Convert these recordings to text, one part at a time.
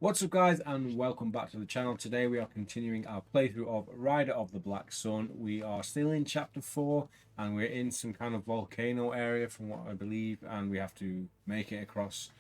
What's up guys, and welcome back to the channel. Today we are continuing our playthrough of Rider of the Black Sun. We are still in chapter 4 and we're in some kind of volcano area from what I believe, and we have to make it across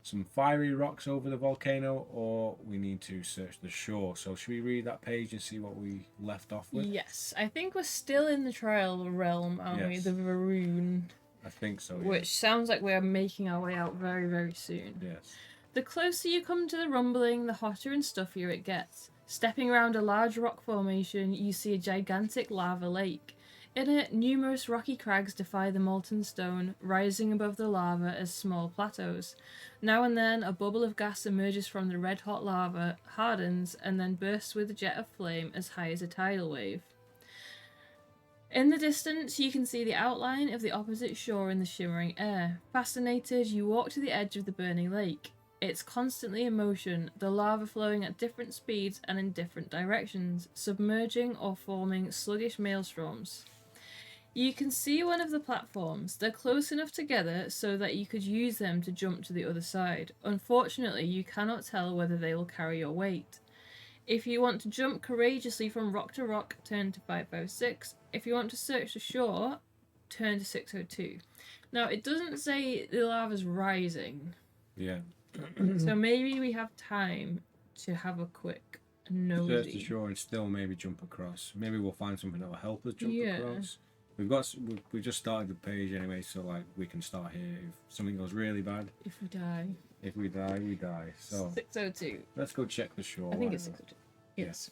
some fiery rocks over the volcano, or we need to search the shore. So should we read that page and see what we left off with? Yes, I think we're still in the trial realm, aren't we? Yes. The Varoon. I think so, yeah. Which sounds like we're making our way out very, very soon. Yes. The closer you come to the rumbling, the hotter and stuffier it gets. Stepping around a large rock formation, you see a gigantic lava lake. In it, numerous rocky crags defy the molten stone, rising above the lava as small plateaus. Now and then, a bubble of gas emerges from the red-hot lava, hardens, and then bursts with a jet of flame as high as a tidal wave. In the distance, you can see the outline of the opposite shore in the shimmering air. Fascinated, you walk to the edge of the burning lake. It's constantly in motion, the lava flowing at different speeds and in different directions, submerging or forming sluggish maelstroms. You can see one of the platforms. They're close enough together so that you could use them to jump to the other side. Unfortunately, you cannot tell whether they will carry your weight. If you want to jump courageously from rock to rock, turn to 556. If you want to search the shore, turn to 602. Now, it doesn't say the lava's rising. Yeah. So maybe we have time to have a quick nosy. Search the shore and still maybe jump across. Maybe we'll find something that will help us jump across. We just started the page anyway, so like we can start here if something goes really bad. If we die. If we die, we die. So 602. let's go check the shore. I think it's 602. Yes.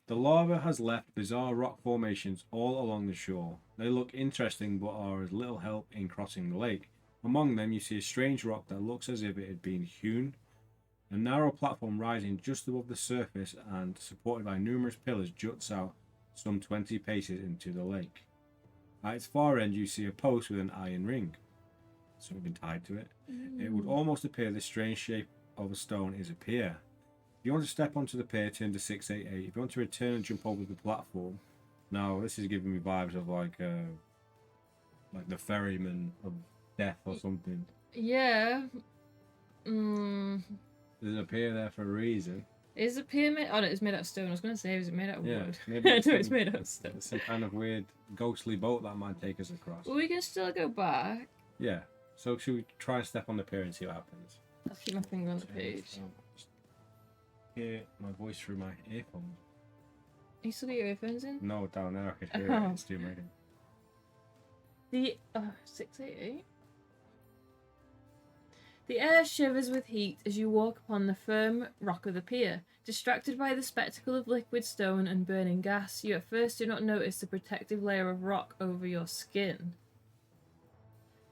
The lava has left bizarre rock formations all along the shore. They look interesting but are as little help in crossing the lake. Among them you see a strange rock that looks as if it had been hewn. A narrow platform rising just above the surface and supported by numerous pillars juts out some 20 paces into the lake. At its far end you see a post with an iron ring, something tied to it. It would almost appear this strange shape of a stone is a pier. If you want to step onto the pier, turn to 688. If you want to return and jump over the platform, now this is giving me vibes of like the ferryman of death or something. Yeah. There's a pier there for a reason. Is the pier made? Oh, no, it's made out of stone. I was going to say, is it made out of wood? Maybe No, it's made out of stone. It's some kind of weird ghostly boat that might take us across. Well, we can still go back. Yeah. So should we try and step on the pier and see what happens? I'll keep my finger on the page. Hear my voice through my earphones. You still got your earphones in? No, down there I could hear it. It's too late. The 688. The air shivers with heat as you walk upon the firm rock of the pier. Distracted by the spectacle of liquid stone and burning gas, you at first do not notice the protective layer of rock over your skin.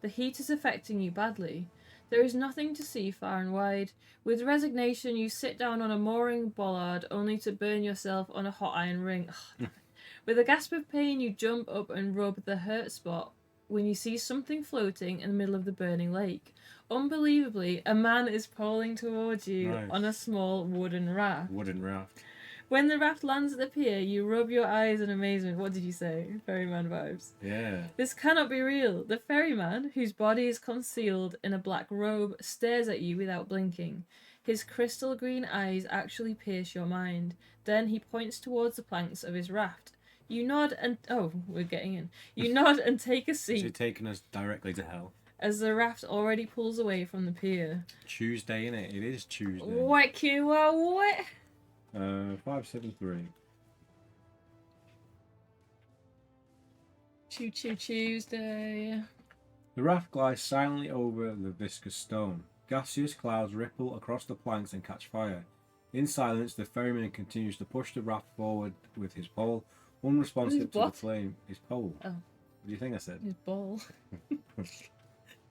The heat is affecting you badly. There is nothing to see far and wide. With resignation, you sit down on a mooring bollard only to burn yourself on a hot iron ring. With a gasp of pain, you jump up and rub the hurt spot when you see something floating in the middle of the burning lake. Unbelievably, a man is poling towards you on a small wooden raft. Wooden raft. When the raft lands at the pier, you rub your eyes in amazement. What did you say? Ferryman vibes. Yeah. This cannot be real. The ferryman, whose body is concealed in a black robe, stares at you without blinking. His crystal green eyes actually pierce your mind. Then he points towards the planks of his raft. You nod and... Oh, we're getting in. You nod and take a seat. Is it taking us directly to hell? As the raft already pulls away from the pier. Tuesday, innit? It is Tuesday. What? 573. Choo choo Tuesday. The raft glides silently over the viscous stone. Gaseous clouds ripple across the planks and catch fire. In silence, the ferryman continues to push the raft forward with his pole, unresponsive to the flame. His pole. Oh. What do you think I said? His ball.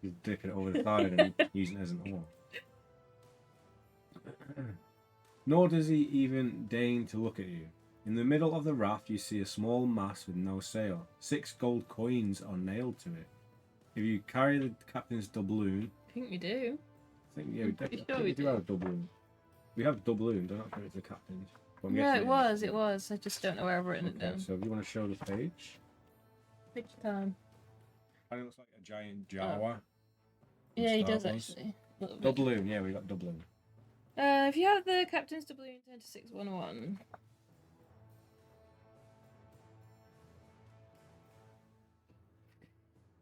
He's dipping it over the side and using it as an oar. Nor does he even deign to look at you. In the middle of the raft you see a small mass with no sail. 6 gold coins are nailed to it. If you carry the captain's doubloon... I think we do. I think, yeah, we do have a doubloon. We have doubloons, I don't think it's the captain's. Yeah, it was. I just don't know where I've written it down. So if you want to show the page... Page time. It looks like a giant Jawa. Yeah, he does actually. little bit. Doubloon, yeah, we got doubloon. If you have the captain's doubloon, turn to 611.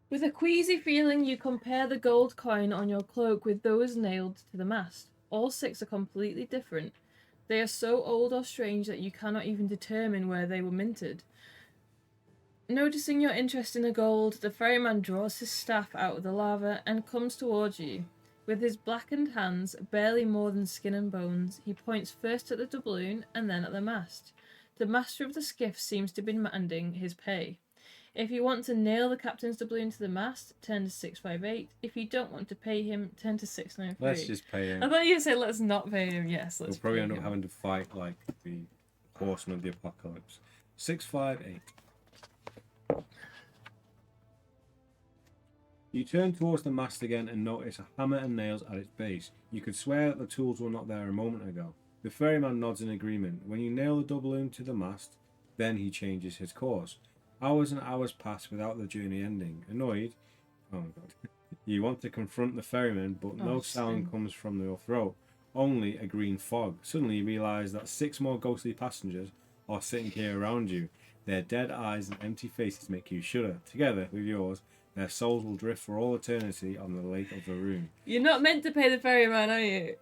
With a queasy feeling, you compare the gold coin on your cloak with those nailed to the mast. All 6 are completely different. They are so old or strange that you cannot even determine where they were minted. Noticing your interest in the gold, the ferryman draws his staff out of the lava and comes towards you. With his blackened hands, barely more than skin and bones, he points first at the doubloon and then at the mast. The master of the skiff seems to be demanding his pay. If you want to nail the captain's doubloon to the mast, turn to 658. If you don't want to pay him, turn to 693. Let's just pay him. I thought you said let's not pay him. Yes, let's We'll probably pay end up him. having to fight like the horsemen of the apocalypse. 658. You turn towards the mast again and notice a hammer and nails at its base. You could swear that the tools were not there a moment ago. The ferryman nods in agreement. When you nail the doubloon to the mast, then he changes his course. Hours and hours pass without the journey ending. Annoyed, oh my god, you want to confront the ferryman, but no sound comes from your throat. Only a green fog. Suddenly you realise that 6 more ghostly passengers are sitting here around you. Their dead eyes and empty faces make you shudder. Together with yours, their souls will drift for all eternity on the Lake of Varun. You're not meant to pay the ferryman, are you?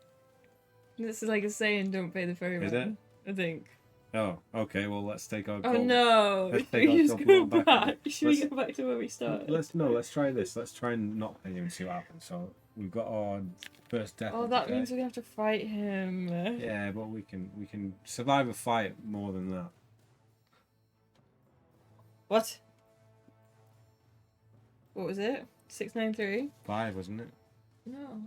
This is like a saying, don't pay the ferryman. Is it? I think. Oh, okay, well let's take our Oh gold. no! Let's Can take we our just gold go back. back? Should we Let's- go back to where we started? Let's try this. Let's try and not pay him and see what happens. So we've got our first death. Oh, of the that day. means we have to fight him. Yeah, but we can survive a fight more than that. What? What was it? 693? 5, wasn't it? No,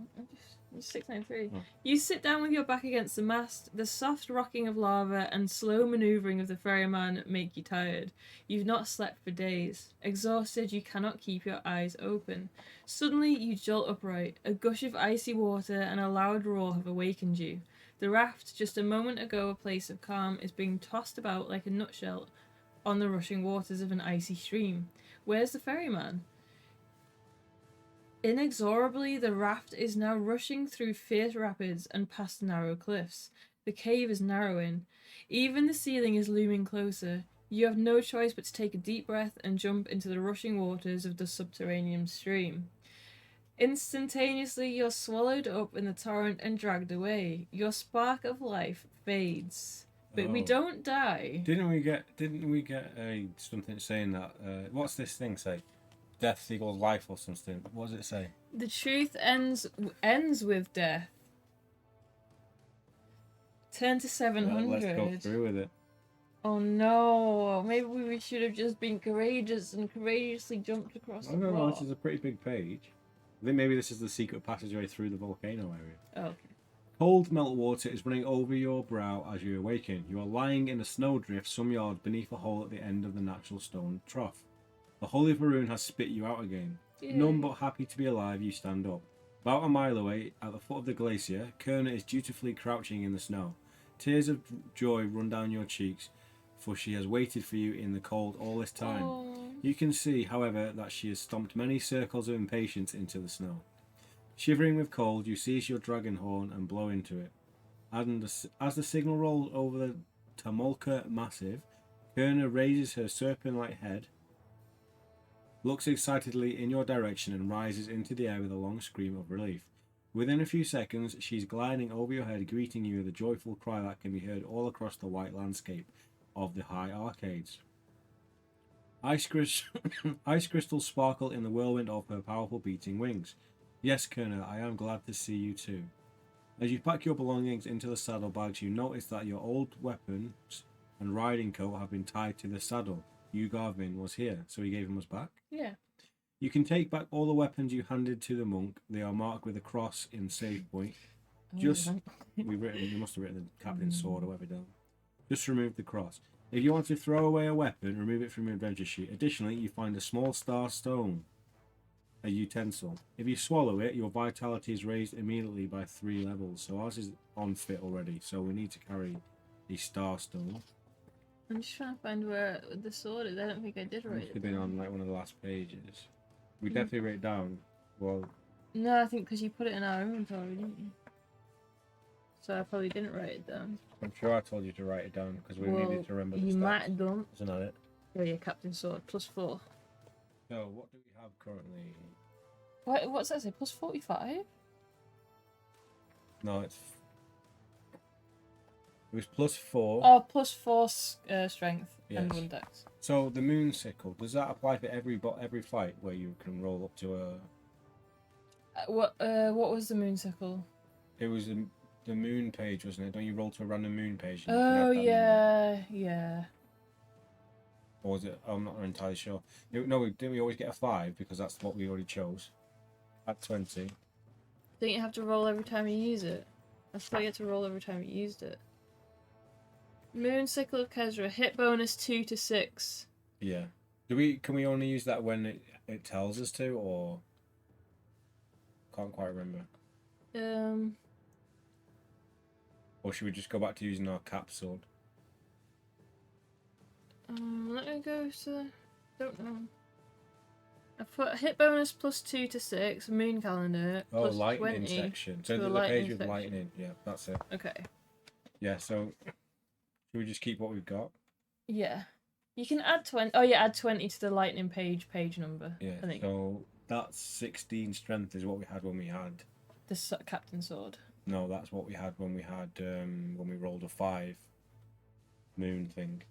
it's 693. Oh. You sit down with your back against the mast. The soft rocking of lava and slow manoeuvring of the ferryman make you tired. You've not slept for days. Exhausted, you cannot keep your eyes open. Suddenly, you jolt upright. A gush of icy water and a loud roar have awakened you. The raft, just a moment ago a place of calm, is being tossed about like a nutshell on the rushing waters of an icy stream. Where's the ferryman? Inexorably, the raft is now rushing through fierce rapids and past narrow cliffs. The cave is narrowing. Even the ceiling is looming closer. You have no choice but to take a deep breath and jump into the rushing waters of the subterranean stream. Instantaneously, you're swallowed up in the torrent and dragged away. Your spark of life fades. But we Oh. don't die. Didn't we get something saying that? What's this thing say? Death equals life or something. What does it say? The truth ends with death. Turn to Well, 700. let's go through with it. Oh no, maybe we should have just been courageous and courageously jumped across I the don't know. rock. This is a pretty big page. I think maybe this is the secret passageway through the volcano area. Oh, okay. Cold meltwater is running over your brow as you awaken. You are lying in a snowdrift some yards beneath a hole at the end of the natural stone trough. The Holy Varun has spit you out again. Yay. Numb but happy to be alive, you stand up. About a mile away, at the foot of the glacier, Kerna is dutifully crouching in the snow. Tears of joy run down your cheeks, for she has waited for you in the cold all this time. Oh. You can see, however, that she has stomped many circles of impatience into the snow. Shivering with cold, you seize your dragon horn and blow into it. As the signal rolls over the Tamulka Massive, Kerna raises her serpent-like head, looks excitedly in your direction and rises into the air with a long scream of relief. Within a few seconds, she's gliding over your head, greeting you with a joyful cry that can be heard all across the white landscape of the high arcades. Ice crystals sparkle in the whirlwind of her powerful beating wings. Yes, Kerna, I am glad to see you too. As you pack your belongings into the saddlebags, you notice that your old weapons and riding coat have been tied to the saddle. Garvin was here, so he gave them us back. Yeah. You can take back all the weapons you handed to the monk. They are marked with a cross in save point. Just you must have written the captain's sword or whatever down. Just remove the cross. If you want to throw away a weapon, remove it from your adventure sheet. Additionally, you find a small star stone, a utensil. If you swallow it, your vitality is raised immediately by 3 levels. So ours is on fit already. So we need to carry the star stone. I'm just trying to find where the sword is. I don't think I did It write must it. have been on like one of the last pages. We definitely wrote it down. Well, No, I think because you put it in our inventory, didn't you? So I probably didn't write it down. I'm sure I told you to write it down because we Well, needed to remember the you stats. might have done. Isn't that it? Oh yeah, Captain Sword, +4. So what do we have currently? What's that say? +45? No, it was +4. Oh, +4 strength and Yes. 1 dex. So the moon sickle, does that apply for every fight where you can roll up to a? What was the moonsicle? It was the moon page, wasn't it? Don't you roll to a random moon page? And you can Oh add that number? yeah. Or was it? I'm not entirely sure. No, didn't we always get a 5 because that's what we already chose? At 20. Don't you have to roll every time you use it? I thought you had to roll every time you used it. Moonsicle of Kezra, hit bonus 2 to 6. Yeah. Can we only use that when it tells us to, or can't quite remember? Or should we just go back to using our cap sword? Let me go to. Don't know. I put hit bonus +2 to 6. Moon calendar. Oh, plus lightning 20 section. So to the lightning page with section. lightning. Yeah, that's it. Okay. Yeah. So should we just keep what we've got? Yeah. You can add 20. Oh yeah, add 20 to the lightning page number. Yeah. I think. So that's 16 strength is what we had when we had. The Captain Sword. No, that's what we had when we had when we rolled a 5 moon thing.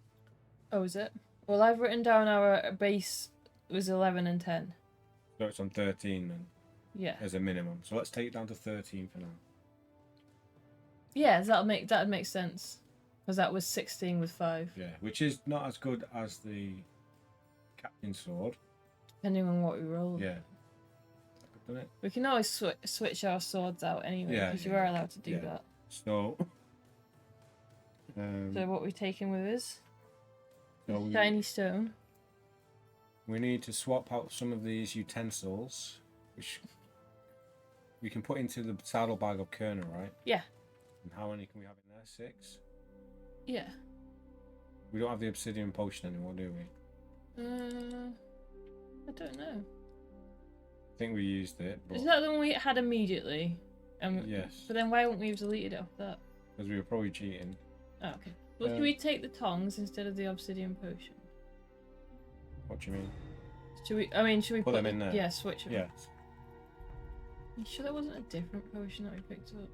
Oh, is it? Well, I've written down our base was 11 and 10. So it's on 13 then, Yeah. as a minimum. So let's take it down to 13 for now. Yeah, that'd make sense. Because that was 16 with 5. Yeah, which is not as good as the Captain Sword. Depending on what we roll. Yeah. Done it? We can always switch our swords out anyway, Yeah, because yeah, you are allowed to do yeah. that. So. So what we taking with us? So Shiny stone. we need to swap out some of these utensils, which we can put into the saddlebag of Kerner, right? Yeah. And how many can we have in there? 6? Yeah. We don't have the obsidian potion anymore, do we? I don't know. I think we used it, but Is that the one we had immediately? yes, But then why wouldn't we have deleted it off that? because we were probably cheating. Oh, okay. Well, should we take the tongs instead of the obsidian potion? What do you mean? Should we Put them in there? Yeah, switch them. Yes. You sure that wasn't a different potion that we picked up?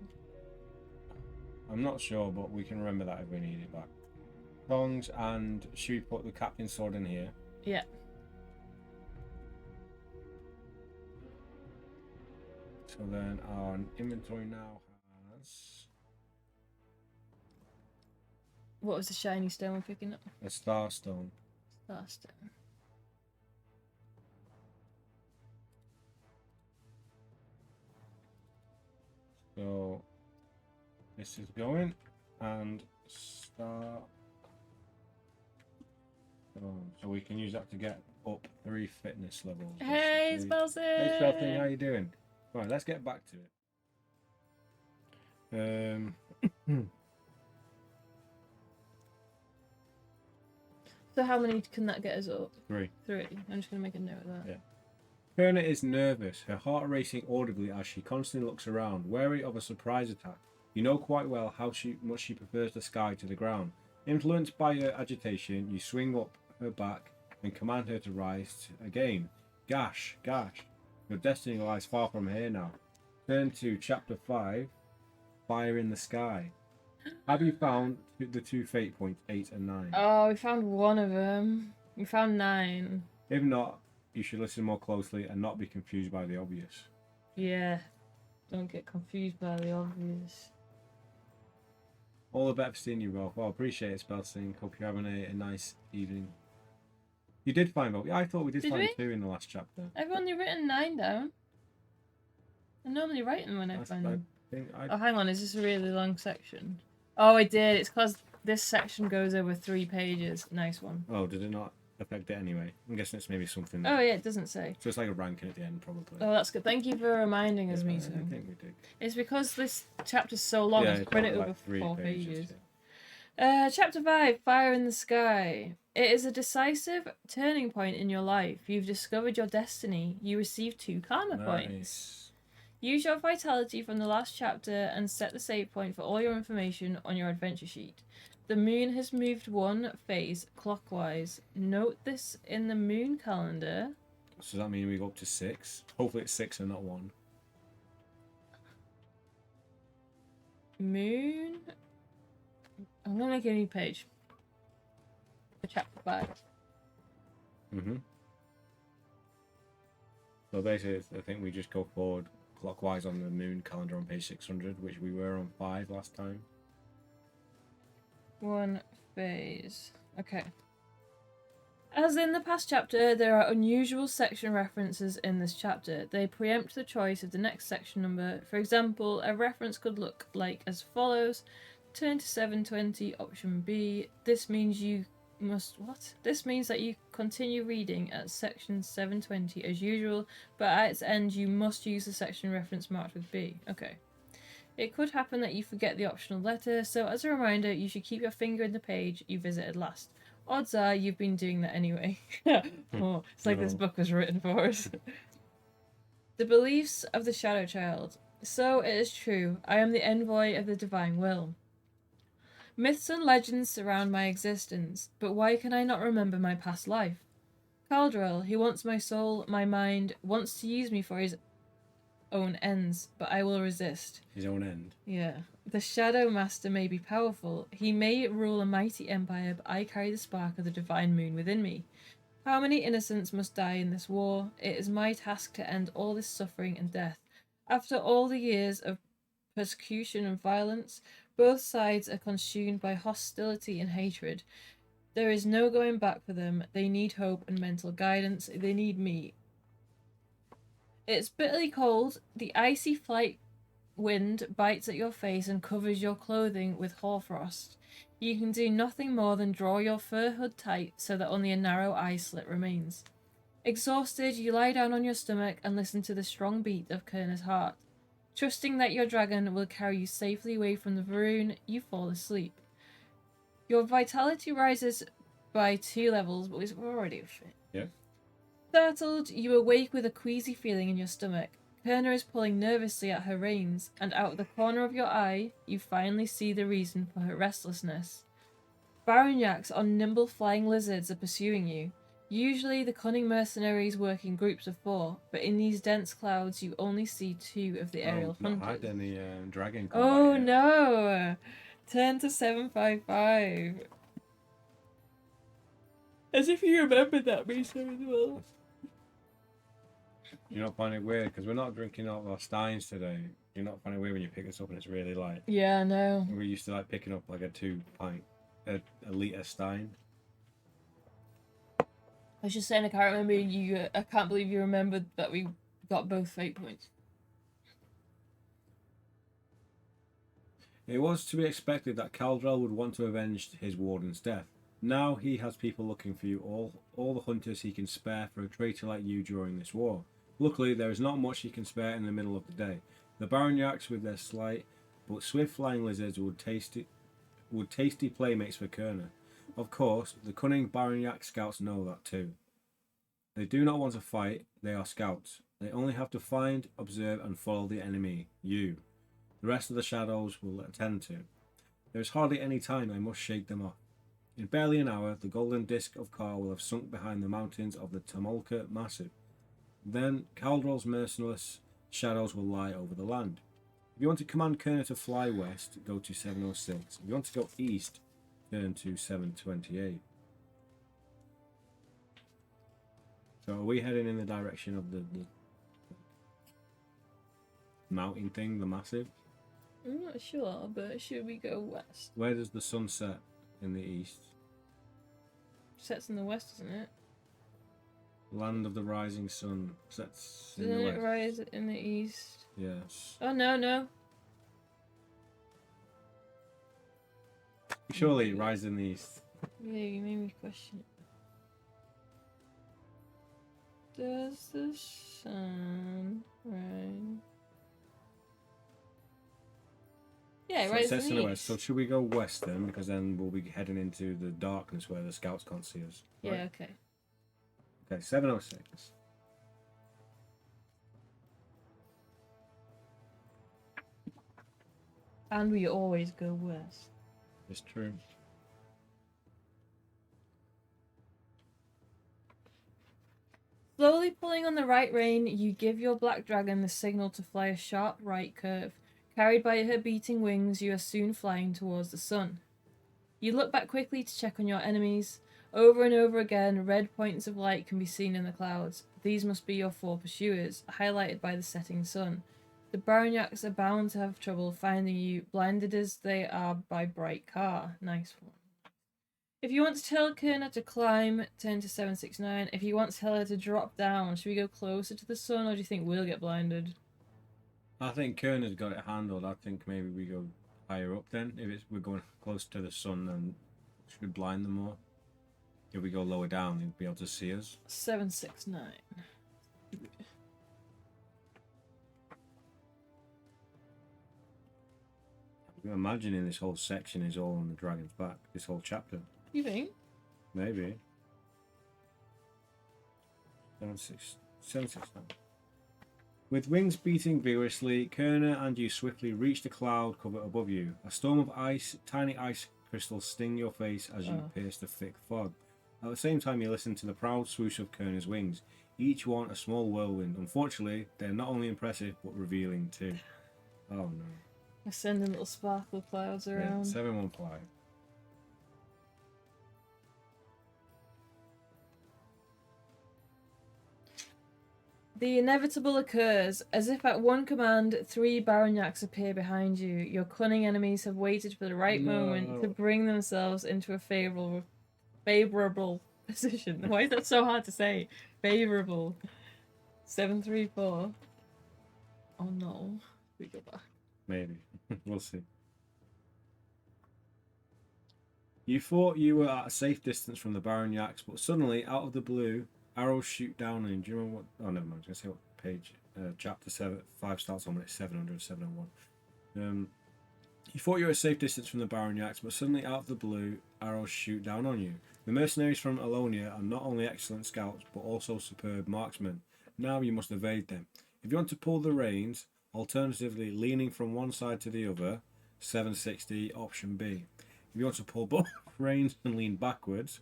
I'm not sure, but we can remember that if we need it back. Tongs, and should we put the Captain's Sword in here? Yeah. So then our inventory now has What was the shiny stone we're picking up? a Starstone. Starstone. So this is going and start. So we can use that to get up 3 fitness levels. Hey, basically. Spelsin! Hey, Spelsin, how you doing? Right, let's get back to it. So how many can that get us up? 3. 3. I'm just going to make a note of that. Yeah. Kerner is nervous, her heart racing audibly as she constantly looks around, wary of a surprise attack. You know quite well how much she prefers the sky to the ground. Influenced by her agitation, you swing up her back and command her to rise again. Gash, your destiny lies far from here now. Turn to chapter 5, Fire in the Sky. Have you found the 2 fate points, 8 and 9? Oh, we found one of them. We found 9. If not, you should listen more closely and not be confused by the obvious. Yeah. Don't get confused by the obvious. All the better for seeing you, Rolf. Well, appreciate it, Spelsing. Hope you're having a nice evening. You did find both. I thought we did find 2 in the last chapter. I've only written 9 down. I normally write them when I find them. Oh, hang on. Is this a really long section? Oh, I did. It's because this section goes over 3 pages. Nice one. Oh, did it not affect it anyway? I'm guessing it's maybe something. Oh, yeah, it doesn't say. So it's like a ranking at the end, probably. Oh, that's good. Thank you for reminding us, Miso. I think we did. It's because this chapter's so long, I've spread it over like 3 4 pages. Yeah. Chapter 5, Fire in the Sky. It is a decisive turning point in your life. You've discovered your destiny. You receive 2 karma points. Use your vitality from the last chapter and set the save point for all your information on your adventure sheet. The moon has moved one phase clockwise. Note this in the moon calendar. So does that mean we go up to 6? Hopefully it's 6 and not 1. Moon. I'm gonna make a new page for chapter 5. So basically, I think we just go forward clockwise on the moon calendar on page 600, which we were on 5 last time. One phase. Okay. As in the past chapter, there are unusual section references in this chapter. They preempt the choice of the next section number. For example, a reference could look like as follows. Turn to 720, option B. This means you must... What? This means that you continue reading at section 720 as usual, but at its end you must use the section reference marked with B. Okay. It could happen that you forget the optional letter, so as a reminder, you should keep your finger in the page you visited last. Odds are you've been doing that anyway. Oh, it's like this book was written for us. The beliefs of the Shadow Child. So it is true, I am the envoy of the divine will. Myths and legends surround my existence, but why can I not remember my past life? Caldrell, he wants my soul, my mind, wants to use me for his own ends, but I will resist. His own end? Yeah. The Shadow Master may be powerful. He may rule a mighty empire, but I carry the spark of the divine moon within me. How many innocents must die in this war? It is my task to end all this suffering and death. After all the years of persecution and violence, both sides are consumed by hostility and hatred. There is no going back for them. They need hope and mental guidance. They need me. It's bitterly cold. The icy flight wind bites at your face and covers your clothing with hoarfrost. You can do nothing more than draw your fur hood tight so that only a narrow eye slit remains. Exhausted, you lie down on your stomach and listen to the strong beat of Kerner's heart. Trusting that your dragon will carry you safely away from the Varun, you fall asleep. Your vitality rises by 2 levels, but we're already fit. Yeah. Startled, you awake with a queasy feeling in your stomach. Kerner is pulling nervously at her reins, and out of the corner of your eye, you finally see the reason for her restlessness. Baronyaks on nimble flying lizards are pursuing you. Usually the cunning mercenaries work in groups of 4, but in these dense clouds you only see 2 of the aerial hunters. Not had any dragon combat Oh yet. no! Turn to 755. As if you remembered that, Misa, as well. You're not finding it weird because we're not drinking all our steins today. You're not finding it weird when you pick this up and it's really light. Yeah, I know. We're used to like picking up like a 2-pint, a litre stein. I was just saying I can't remember you. I can't believe you remembered that we got both fate points. It was to be expected that Caldrell would want to avenge his warden's death. Now he has people looking for you, all the hunters he can spare for a traitor like you during this war. Luckily, there is not much he can spare in the middle of the day. The Baronyaks with their slight but swift flying lizards would tasty playmates for Kerner. Of course, the cunning Baronyak scouts know that too. They do not want to fight, they are scouts. They only have to find, observe and follow the enemy, you. The rest of the shadows will attend to. There is hardly any time they must shake them off. In barely an hour, the golden disc of Kar will have sunk behind the mountains of the Tamolka Massive. Then Caldrell's merciless shadows will lie over the land. If you want to command Kerner to fly west, go to 706. If you want to go east, turn to 728. So are we heading in the direction of the mountain thing, the massive? I'm not sure, but should we go west? Where does the sun set in the east? Sets in the west, isn't it? Land of the rising sun sets in Doesn't the it west. rise in the east? Yes. Oh no. Surely it rises in the east. Yeah, you made me question it. Does the sun rise? Yeah, it So it rises sets in in the the east. west. So should we go west then? Because then we'll be heading into the darkness where the scouts can't see us. Right? Yeah, okay. Okay, 706. And we always go west. It's true. Slowly pulling on the right rein, you give your black dragon the signal to fly a sharp right curve. Carried by her beating wings, you are soon flying towards the sun. You look back quickly to check on your enemies. Over and over again, red points of light can be seen in the clouds. These must be your 4 pursuers, highlighted by the setting sun. The Baronyaks are bound to have trouble finding you, blinded as they are by bright car. Nice one. If you want to tell Kerner to climb, turn to 769. If you want to tell her to drop down, should we go closer to the sun, or do you think we'll get blinded? I think Kerner's got it handled. I think maybe we go higher up then. If we're going close to the sun, then should we blind them more? If we go lower down, they'll be able to see us. 769. I'm imagining this whole section is all on the dragon's back. This whole chapter. You think? Maybe. 769. With wings beating vigorously, Kerner and you swiftly reach the cloud cover above you. A storm of ice, tiny ice crystals sting your face as you pierce the thick fog. At the same time, you listen to the proud swoosh of Kerner's wings, each one a small whirlwind. Unfortunately, they're not only impressive, but revealing too. Oh no. We're sending little sparkle clouds around. Yeah, 715. The inevitable occurs. As if at one command, 3 Baronyaks appear behind you. Your cunning enemies have waited for the right moment to bring themselves into a favorable position. Why is that so hard to say? Favorable. 734. Oh no. We go back. Maybe. We'll see. You thought you were at a safe distance from the Baronyaks, but suddenly, out of the blue, arrows shoot down on you. Do you remember what? Oh, never mind. I was going to say what page. Chapter 5 starts on when it's 700, 701. You thought you were a safe distance from the Baronyaks, but suddenly, out of the blue, arrows shoot down on you. The mercenaries from Alonia are not only excellent scouts, but also superb marksmen. Now you must evade them. If you want to pull the reins, alternatively leaning from one side to the other, 760, option B. If you want to pull both reins and lean backwards,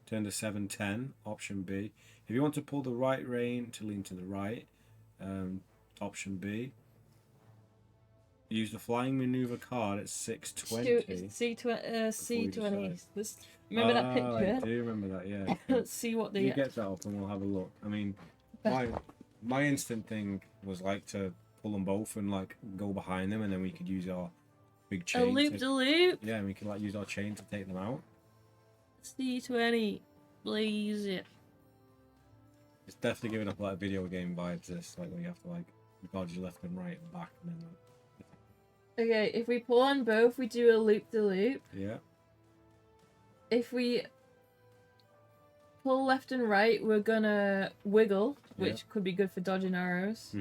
turn to 710, option B. If you want to pull the right rein to lean to the right, option B. Use the flying maneuver card at 620. C20. Remember that picture? I do remember that, yeah. Let's see what You get that up and we'll have a look. I mean, my instant thing was like to pull them both and like go behind them, and then we could use our big chain. A loop. Yeah, and we could like use our chain to take them out. C20. Blaze it. It's definitely giving up like video game vibes. This like where you have to like dodge left and right and back, and then. Okay, if we pull on both, we do a loop-de-loop. Yeah. If we pull left and right, we're gonna wiggle, which could be good for dodging arrows.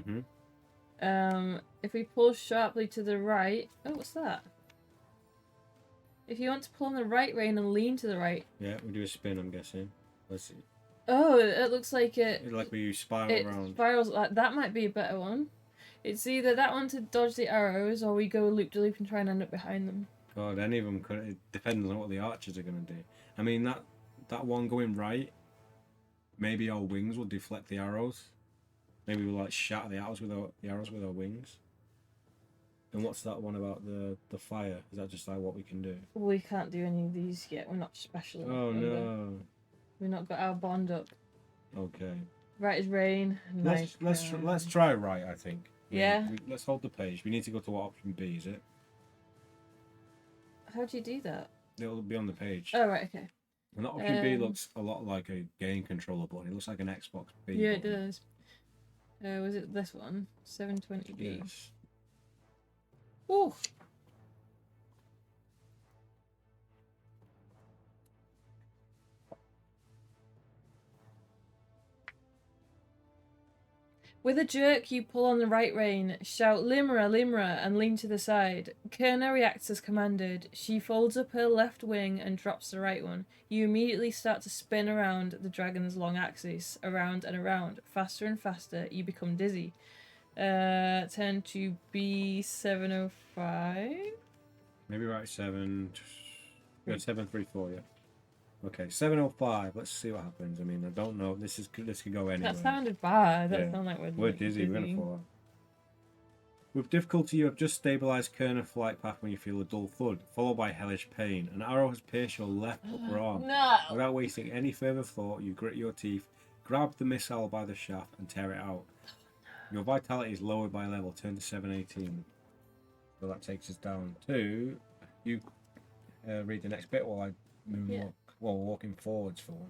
If we pull sharply to the right... Oh, what's that? If you want to pull on the right rein and lean to the right... Yeah, we do a spin, I'm guessing. Let's see. Oh, it looks like it... Like we spiral around. Spirals like that might be a better one. It's either that one to dodge the arrows, or we go loop-de-loop and try and end up behind them. God, any of them could... It depends on what the archers are going to do. I mean, that one going right, maybe our wings will deflect the arrows. Maybe we'll like shatter the arrows with our wings. And what's that one about the fire? Is that just like what we can do? We can't do any of these yet. We're not special. Oh no. We've not got our bond up. Okay. Right is rain. Let's try right, I think. Yeah. Let's hold the page. We need to go to what option B, is it? How do you do that? It'll be on the page. Oh, right, okay. And that option B looks a lot like a game controller button. It looks like an Xbox B Yeah, button. it does. Was it this one? 720B. Yes. Ooh. With a jerk, you pull on the right rein, shout Limra, Limra, and lean to the side. Kerna reacts as commanded. She folds up her left wing and drops the right one. You immediately start to spin around the dragon's long axis, around and around. Faster and faster, you become dizzy. Turn to B705. Maybe write 7. Go 734, yeah. Okay, 705. Let's see what happens. I mean, I don't know. This could go anywhere. That sounded bad. That Yeah. sounded like We're dizzy. We're gonna fall. With difficulty, you have just stabilized Kerner flight path when you feel a dull thud, followed by hellish pain. An arrow has pierced your left upper arm. No. Without wasting any further thought, you grit your teeth, grab the missile by the shaft, and tear it out. Your vitality is lowered by a level. Turn to 718. So that takes us down to... You read the next bit while I moonwalk. Well, walking forwards for one.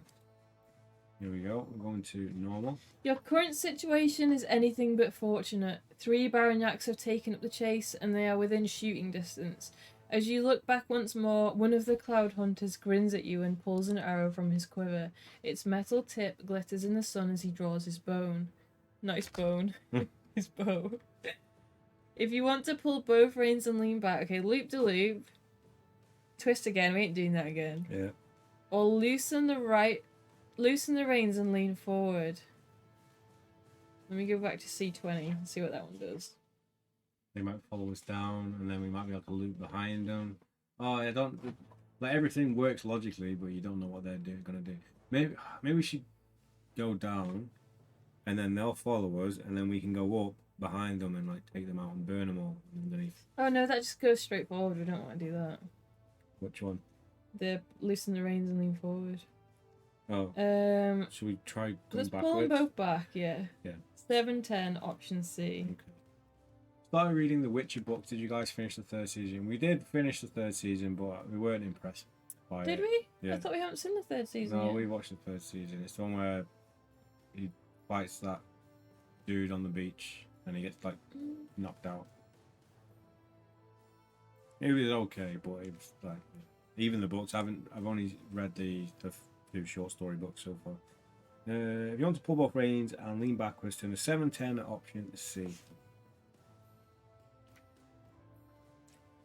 Here we go. We're going to normal. Your current situation is anything but fortunate. 3 Baronyaks have taken up the chase, and they are within shooting distance. As you look back once more, one of the Cloud Hunters grins at you and pulls an arrow from his quiver. Its metal tip glitters in the sun as he draws his bone. Not his bone. His bow. If you want to pull both reins and lean back, okay, loop de loop. Twist again, we ain't doing that again. Yeah. Or loosen the reins and lean forward. Let me go back to C20 and see what that one does. They might follow us down, and then we might be able to loop behind them. Oh, I don't... Like, everything works logically, but you don't know what they're going to do. Maybe we should go down, and then they'll follow us, and then we can go up behind them and, like, take them out and burn them all underneath. Oh no, that just goes straight forward. We don't want to do that. Which one? The loosen the reins and lean forward. Oh. Should we try going Let's backwards? pull them both back, yeah. Yeah. 710, option C. Okay. Started reading the Witcher books. Did you guys finish the 3rd season? We did finish the 3rd season, but we weren't impressed by Did it. we? Yeah. I thought we haven't seen the 3rd season No, yet. we watched the 3rd season. It's the one where he fights that dude on the beach and he gets, like, knocked out. It was okay, but it was like... Even the books, I've only read the 2 short story books so far. If you want to pull both reins and lean backwards, turn to 710 at option C.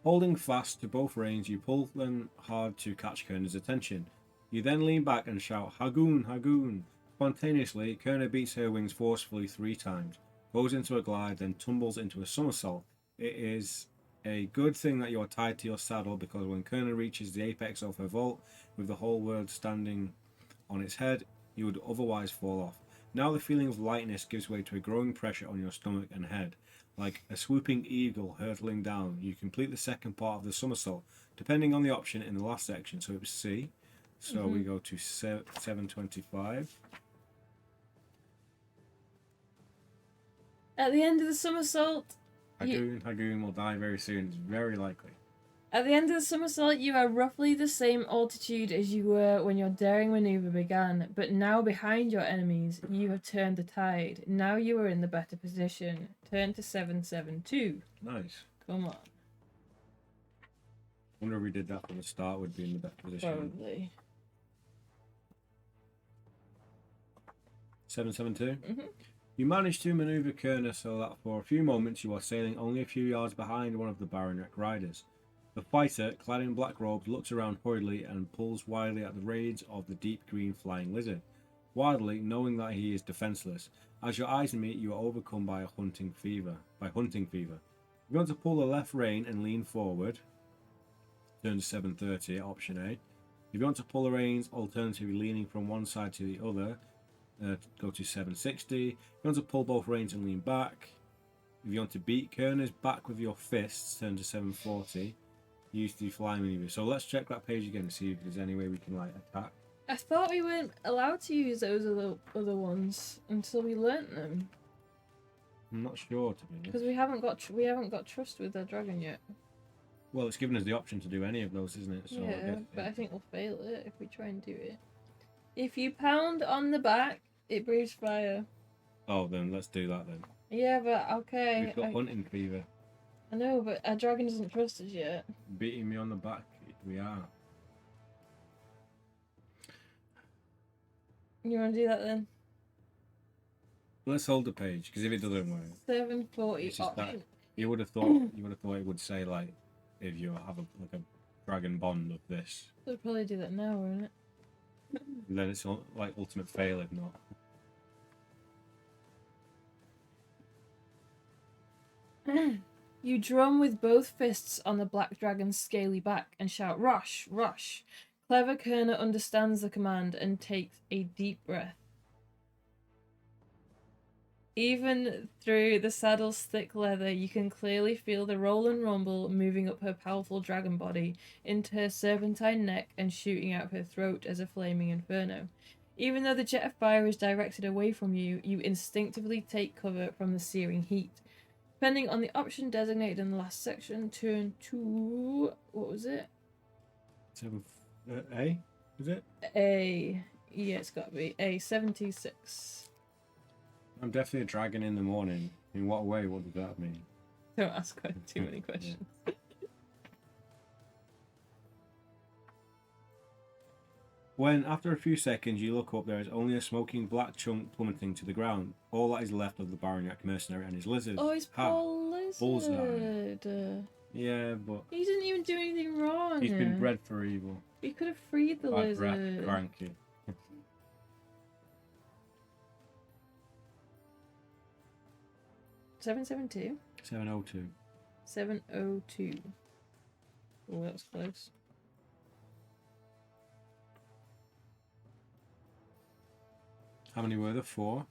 Holding fast to both reins, you pull them hard to catch Kerner's attention. You then lean back and shout, Hagoon, Hagoon. Spontaneously, Kerner beats her wings forcefully 3 times, goes into a glide, then tumbles into a somersault. It is a good thing that you are tied to your saddle, because when Kerner reaches the apex of her vault, with the whole world standing on its head, you would otherwise fall off. Now the feeling of lightness gives way to a growing pressure on your stomach and head. Like a swooping eagle hurtling down, you complete the second part of the somersault, depending on the option in the last section. So it was C. So we go to 725. At the end of the somersault, Hagoon will die very soon. It's very likely. At the end of the somersault, you are roughly the same altitude as you were when your daring maneuver began, but now behind your enemies, you have turned the tide. Now you are in the better position. Turn to 772. Nice. Come on. Wonder if we did that from the start, would be in the better position. Probably. 772? You manage to maneuver Kerner so that for a few moments you are sailing only a few yards behind one of the Baronet riders. The fighter, clad in black robes, looks around hurriedly and pulls wildly at the reins of the deep green flying lizard. Wildly, knowing that he is defenseless. As your eyes meet, you are overcome by hunting fever. If you want to pull the left rein and lean forward, turn to 730, option A. If you want to pull the reins, alternatively leaning from one side to the other, go to 760. If you want to pull both reins and lean back. If you want to beat Kerner's back with your fists, turn to 740. Use the flying maneuver. So let's check that page again and see if there's any way we can, like, attack. I thought we weren't allowed to use those other ones until we learnt them. I'm not sure, to be honest. Because we haven't got trust with the dragon yet. Well, it's given us the option to do any of those, isn't it? So Yeah, but I think we'll fail it if we try and do it. If you pound on the back, it breathes fire. Oh, then let's do that then. Yeah, but okay. We've got hunting fever. I know, but our dragon doesn't trust us yet. Beating me on the back, we are. You want to do that then? Let's hold the page, because if it doesn't work, 740 it's just that option. you would have thought it would say, like, if you have a dragon bond of this, We'll probably do that now, won't it? then it's like ultimate fail if not. You drum with both fists on the black dragon's scaly back and shout, "Rush! Rush!" Clever Kerner understands the command and takes a deep breath. Even through the saddle's thick leather, you can clearly feel the roll and rumble moving up her powerful dragon body into her serpentine neck and shooting out her throat as a flaming inferno. Even though the jet of fire is directed away from you, you instinctively take cover from the searing heat. Depending on the option designated in the last section, turn to... what was it? A? Is it? A. Yeah, it's got to be A. 76. I'm definitely a dragon in the morning. In what way? What does that mean? Don't ask too many questions. When, after a few seconds, you look up, there is only a smoking black chunk plummeting to the ground. All that is left of the Baronyak mercenary and his lizard. Oh, his poor lizard. Bullseye. Yeah, but He didn't even do anything wrong. he's been bred for evil. He could have freed the By breath, lizard. cranky. 772. 702. 702. Oh, that was close. How many were there? 4?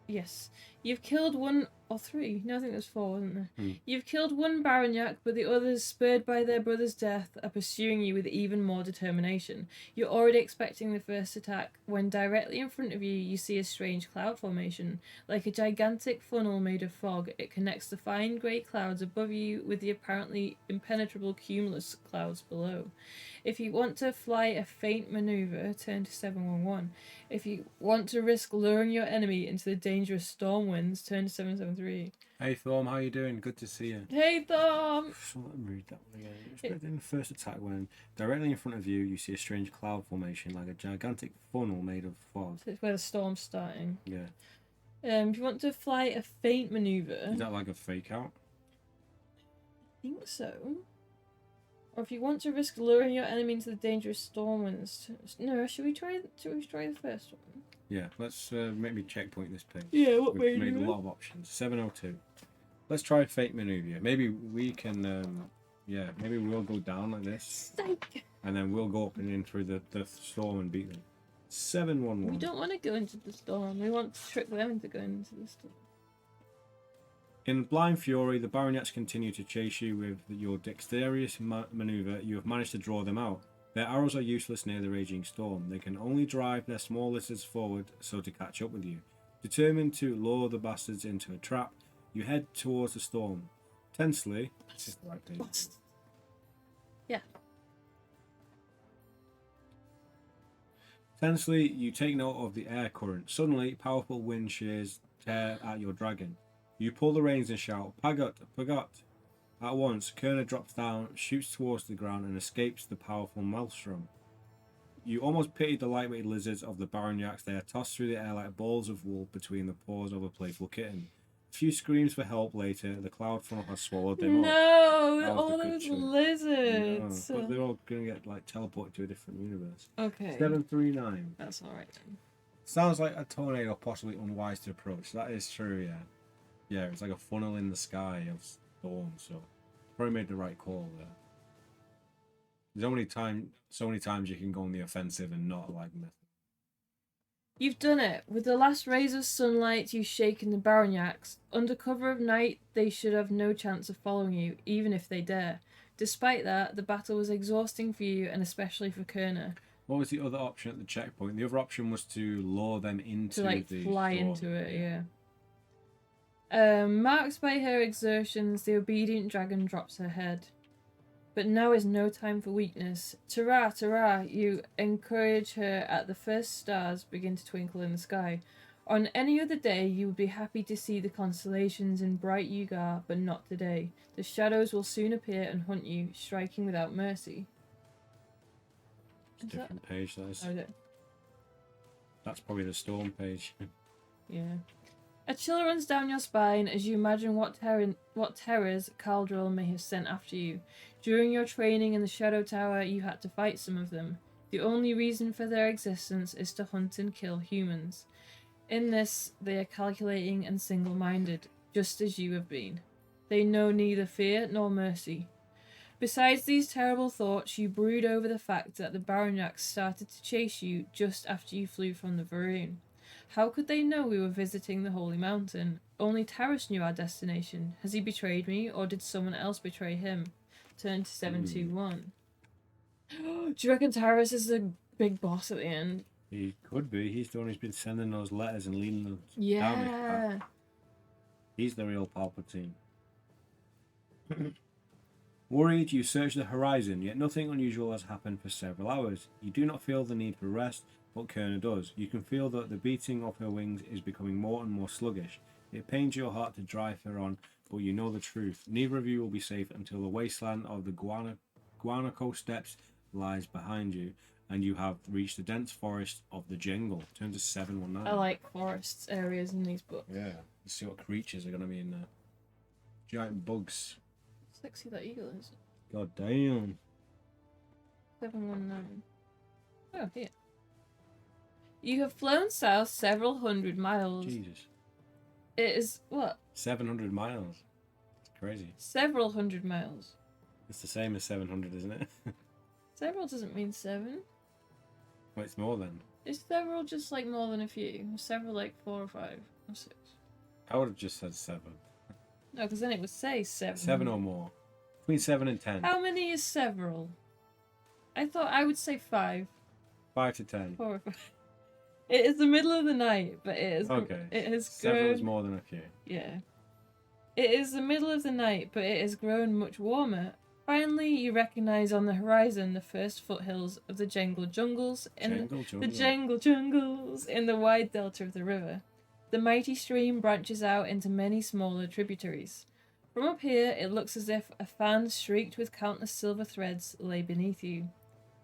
Yes. You've killed one or 3. No, I think there's 4, wasn't there? Hmm. You've killed one Baronyak, but the others, spurred by their brother's death, are pursuing you with even more determination. You're already expecting the first attack when directly in front of you, you see a strange cloud formation. Like a gigantic funnel made of fog, it connects the fine grey clouds above you with the apparently impenetrable cumulus clouds below. If you want to fly a feint maneuver, turn to 711. If you want to risk luring your enemy into the dangerous storm winds, turn to 773. Hey Thorm, how you doing? Good to see you. Hey Thom! So let me read that one again. Expecting the first attack when directly in front of you, you see a strange cloud formation like a gigantic funnel made of fog. It's where the storm's starting. Yeah. If you want to fly a feint maneuver, Is that like a fake out? I think so. Or if you want to risk luring your enemy into the dangerous storm winds, no. Should we try the first one? Yeah. Let's maybe checkpoint this page. Yeah. What We've way? made a lot of options. 702. Let's try fake maneuver. Maybe we can. Yeah. Maybe we'll go down like this, Psych. and then we'll go up and in through the storm and beat them. 711. We don't want to go into the storm. We want to trick them into going into the storm. In blind fury, the Baronyats continue to chase you with your dexterous maneuver. You have managed to draw them out. Their arrows are useless near the raging storm. They can only drive their small lizards forward so to catch up with you. Determined to lure the bastards into a trap, you head towards the storm. Tensely, this is the right page. Yeah. Tensely, you take note of the air current. Suddenly, powerful wind shears tear at your dragon. You pull the reins and shout, "Pagot, Pagot!" At once, Kerner drops down, shoots towards the ground, and escapes the powerful maelstrom. You almost pity the lightweight lizards of the Baronyaks. They are tossed through the air like balls of wool between the paws of a playful kitten. A few screams for help later, the cloud funnel has swallowed them up. No, That was all the those picture. lizards. No, but they're all going to get teleported to a different universe. Okay. 739. That's all right then. Sounds like a tornado possibly unwise to approach. That is true, yeah. Yeah, it's like a funnel in the sky of storm, so probably made the right call there. There's so many times you can go on the offensive and not like nothing. You've done it. With the last rays of sunlight, you've shaken the Baronyaks. Under cover of night, they should have no chance of following you, even if they dare. Despite that, the battle was exhausting for you, and especially for Kerner. What was the other option at the checkpoint? The other option was to lure them into To fly storm. into it, yeah. Marked by her exertions, the obedient dragon drops her head. But now is no time for weakness. Tara, Tara, you encourage her at the first stars begin to twinkle in the sky. On any other day, you would be happy to see the constellations in bright Yugar, but not today. The shadows will soon appear and hunt you, striking without mercy. It's a different page, that is. Oh, is it? That's probably the storm page. Yeah. A chill runs down your spine as you imagine what terrors Caldril may have sent after you. During your training in the Shadow Tower, you had to fight some of them. The only reason for their existence is to hunt and kill humans. In this, they are calculating and single-minded. just as you have been. They know neither fear nor mercy. Besides these terrible thoughts, you brood over the fact that the Baronjaks started to chase you just after you flew from the Varun. How could they know we were visiting the Holy Mountain? Only Taras knew our destination. Has he betrayed me, or did someone else betray him? Turn to 721. Do you reckon Taras is the big boss at the end? He could be. He's the one who's been sending those letters and leading them down this Yeah. path. He's the real Palpatine. Worried, you search the horizon, yet nothing unusual has happened for several hours. You do not feel the need for rest, but Kerna does. You can feel that the beating of her wings is becoming more and more sluggish. It pains your heart to drive her on, but you know the truth. Neither of you will be safe until the wasteland of the Guanaco Steppes lies behind you, and you have reached the dense forest of the jungle. Turn to 719. I like forests areas in these books. Yeah, let's see what creatures are going to be in there. Giant bugs. Sexy that eagle is. God damn. 719. Oh, here. You have flown south several hundred miles. Jesus. It is what? 700 miles. It's crazy. Several hundred miles. It's the same as 700, isn't it? Several doesn't mean 7. Well, it's more than. Is several just like more than a few? Or several like 4 or 5 or 6? I would have just said 7. No, because then it would say 7. 7 or more. Between 7 and 10. How many is several? I thought I would say 5. 5 to 10. 4 or 5. It is the middle of the night, but it is. Okay. It has Several grown. is more than a few. Yeah. It is the middle of the night, but it has grown much warmer. Finally, you recognize on the horizon the first foothills of the Jangle Jungles in the Jangle Jungles in the wide delta of the river. The mighty stream branches out into many smaller tributaries. From up here, it looks as if a fan streaked with countless silver threads lay beneath you.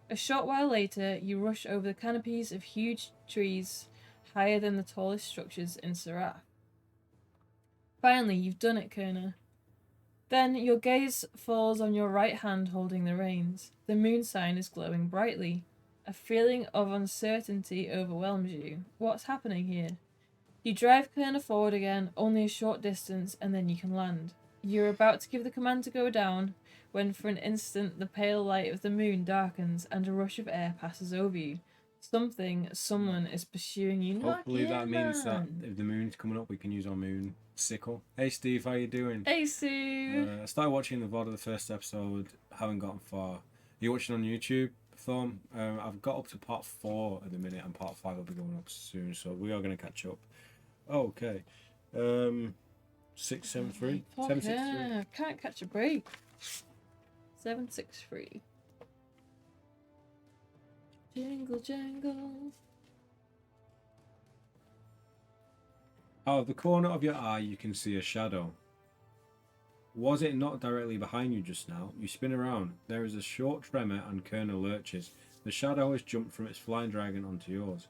A short while later, you rush over the canopies of huge trees higher than the tallest structures in Sarath. Finally, you've done it, Kerna. Then your gaze falls on your right hand holding the reins. The moon sign is glowing brightly. A feeling of uncertainty overwhelms you. What's happening here? You drive Kerna forward again, only a short distance, and then you can land. You're about to give the command to go down, when for an instant the pale light of the moon darkens and a rush of air passes over you. Someone is pursuing you. Hopefully that means that if the moon's coming up, we can use our moon sickle. Hey Steve, how you doing? Hey Steve! I started watching the VOD of the first episode, haven't gotten far. Are you watching on YouTube, Thorn? I've got up to part 4 at the minute, and part 5 will be going up soon, so we are going to catch up. Oh, okay. 673? 763? Can't catch a break. 763. Jingle jangle. Out of the corner of your eye, you can see a shadow. Was it not directly behind you just now? You spin around. There is a short tremor and Kerna lurches. The shadow has jumped from its flying dragon onto yours.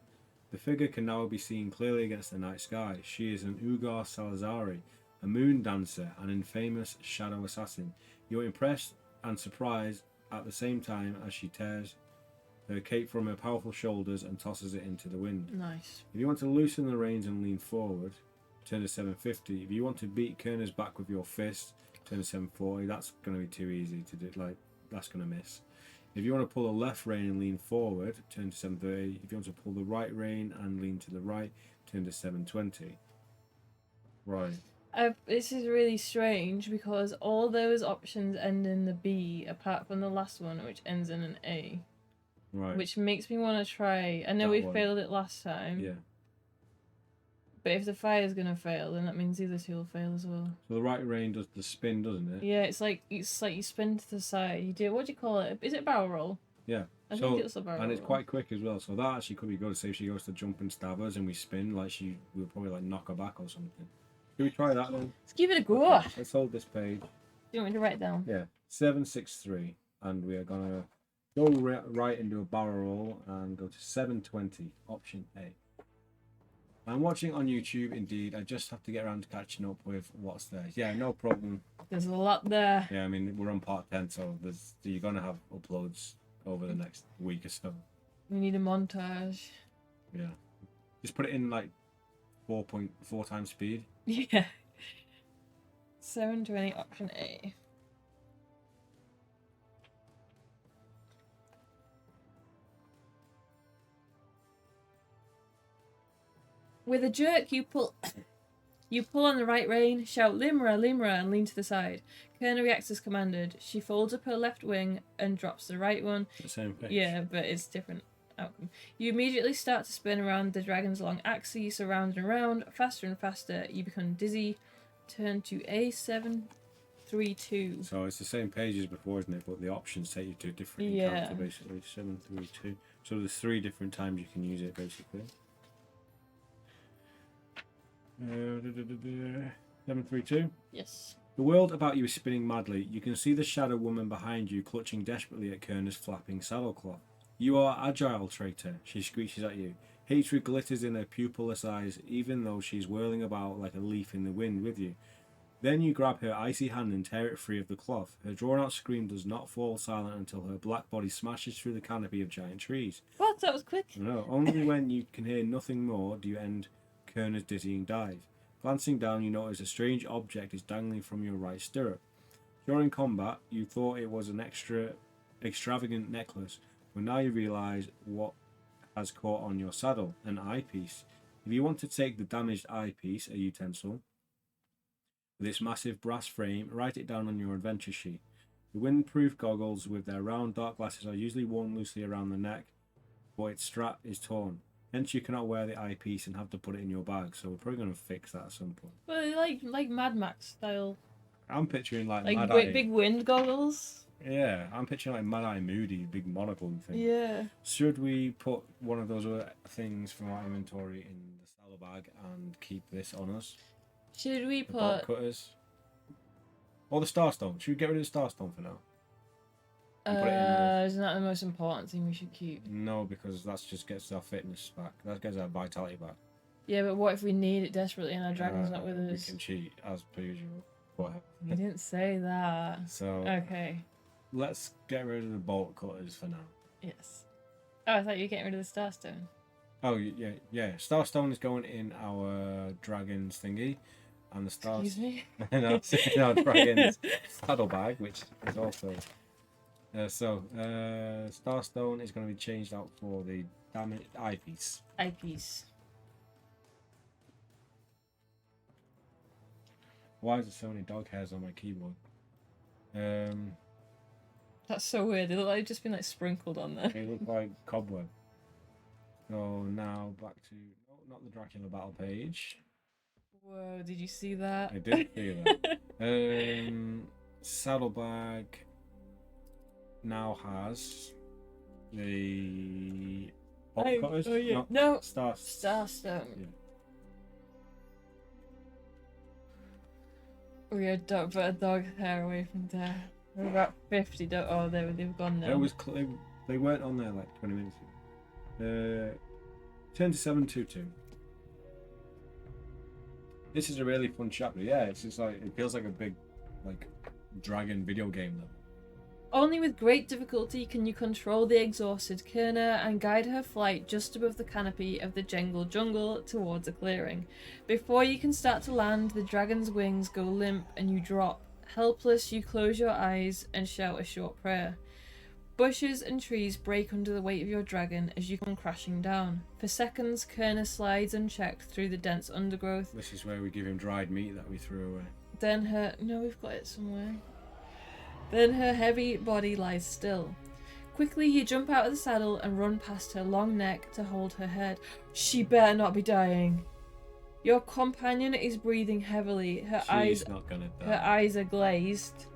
The figure can now be seen clearly against the night sky. She is an Ugar Salazari, a moon dancer, an infamous shadow assassin. You're impressed and surprised at the same time as she tears her cape from her powerful shoulders and tosses it into the wind. Nice. If you want to loosen the reins and lean forward, turn to 750. If you want to beat Kerner's back with your fist, turn to 740. That's going to be too easy to do. Like, that's going to miss. If you want to pull the left rein and lean forward, turn to 730. If you want to pull the right rein and lean to the right, turn to 720. Right. This is really strange because all those options end in the B, apart from the last one, which ends in an A. Right. Which makes me want to try. I know That we one. failed it last time. Yeah. But if the fire's gonna fail, then that means the other two will fail as well. So the right rein does the spin, doesn't it? Yeah, it's like you spin to the side. You do, what do you call it? Is it a barrel roll? Yeah. I So, think it's a barrel and it's roll. quite quick as well. So that actually could be good. Say if she goes to jump and stab us and we spin, like we'll probably like knock her back or something. Should we try that then? Let's give it a go. Okay, let's hold this page. Do you want me to write it down? Yeah. 763, and we are gonna go right into a barrel roll and go to 720, option A. I'm watching on YouTube, indeed. I just have to get around to catching up with what's there. Yeah, no problem. There's a lot there. Yeah, I mean, we're on part 10, so you're going to have uploads over the next week or so. We need a montage. Yeah. Just put it in like 4.4 times speed. Yeah. 720, option A. With a jerk, you pull on the right rein, shout Limra, Limra, and lean to the side. Kerner reacts as commanded. She folds up her left wing and drops the right one. The same page. Yeah, but it's different outcome. You immediately start to spin around the dragon's long axis, around and around, faster and faster. You become dizzy. Turn to A732. So it's the same page as before, isn't it? But the options take you to a different encounter, basically. 732. So there's 3 different times you can use it, basically. 732. Yes. The world about you is spinning madly. You can see the shadow woman behind you clutching desperately at Kerner's flapping saddlecloth. You are agile, traitor, she screeches at you. Hatred glitters in her pupilless eyes, even though she's whirling about like a leaf in the wind with you. Then you grab her icy hand and tear it free of the cloth. Her drawn-out scream does not fall silent until her black body smashes through the canopy of giant trees. What? That was quick. No, only when you can hear nothing more do you end Kerner's dizzying dive. Glancing down, you notice a strange object is dangling from your right stirrup. During combat, you thought it was an extravagant necklace, but now you realise what has caught on your saddle, an eyepiece. If you want to take the damaged eyepiece, a utensil, with its massive brass frame, write it down on your adventure sheet. The windproof goggles with their round dark glasses are usually worn loosely around the neck, but its strap is torn. Hence you cannot wear the eyepiece and have to put it in your bag, so we're probably going to fix that at some point. Well, like Mad Max style. I'm picturing like Mad Eye. Big wind goggles. Yeah, I'm picturing like Mad Eye Moody, big monocle thing. Yeah. Should we put one of those other things from our inventory in the saddlebag and keep this on us? Should we The bolt put... cutters? Or the Starstone? Should we get rid of the Starstone for now? And put it in the... Isn't that the most important thing we should keep? No, because that just gets our fitness back. That gets our vitality back. Yeah, but what if we need it desperately and our dragon's not with us? We can cheat, as per usual. Whatever. You didn't say that. So, Okay. let's get rid of the bolt cutters for now. Yes. Oh, I thought you were getting rid of the Starstone. Oh, yeah. Starstone is going in our dragon's thingy. And the Excuse me? in our dragon's saddlebag, which is also... Starstone is going to be changed out for the damaged eyepiece. Eyepiece. Why is there so many dog hairs on my keyboard? That's so weird. They look like they've just been like sprinkled on there. They look like cobweb. So now back to... Oh, not the Dracula battle page. Whoa, did you see that? I did see that. Saddlebag now has the bolt cutters. Oh yeah. No, No. Starstone. Yeah. We are but a dog hair away from there. We're about 50 dog. Oh, they've gone now. They weren't on there like 20 minutes ago. Turn to 722. This is a really fun chapter. Yeah, it's just like it feels like a big, like, dragon video game though. Only with great difficulty can you control the exhausted Kerner and guide her flight just above the canopy of the jungle towards a clearing. Before you can start to land, the dragon's wings go limp and you drop. Helpless, you close your eyes and shout a short prayer. Bushes and trees break under the weight of your dragon as you come crashing down. For seconds, Kerner slides unchecked through the dense undergrowth. This is where we give him dried meat that we threw away. Then no, we've got it somewhere. Then her heavy body lies still. Quickly, you jump out of the saddle and run past her long neck to hold her head. She better not be dying. Your companion is breathing heavily. She's not gonna die. Her eyes are glazed.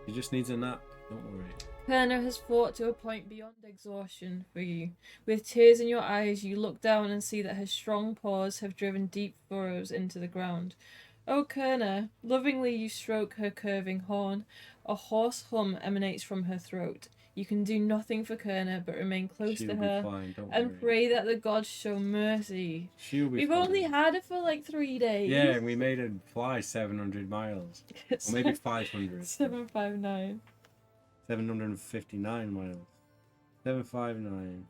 She just needs a nap. Don't worry. Kerner has fought to a point beyond exhaustion for you. With tears in your eyes, you look down and see that her strong paws have driven deep furrows into the ground. Oh, Kerner, lovingly you stroke her curving horn. A hoarse hum emanates from her throat. You can do nothing for Kerner but remain close She'll to be her fine, don't and worry. pray that the gods show mercy. She'll be We've fine. only had her for like 3 days. Yeah, and we made her fly 700 miles. Or maybe 500. 759. 759 miles. 759.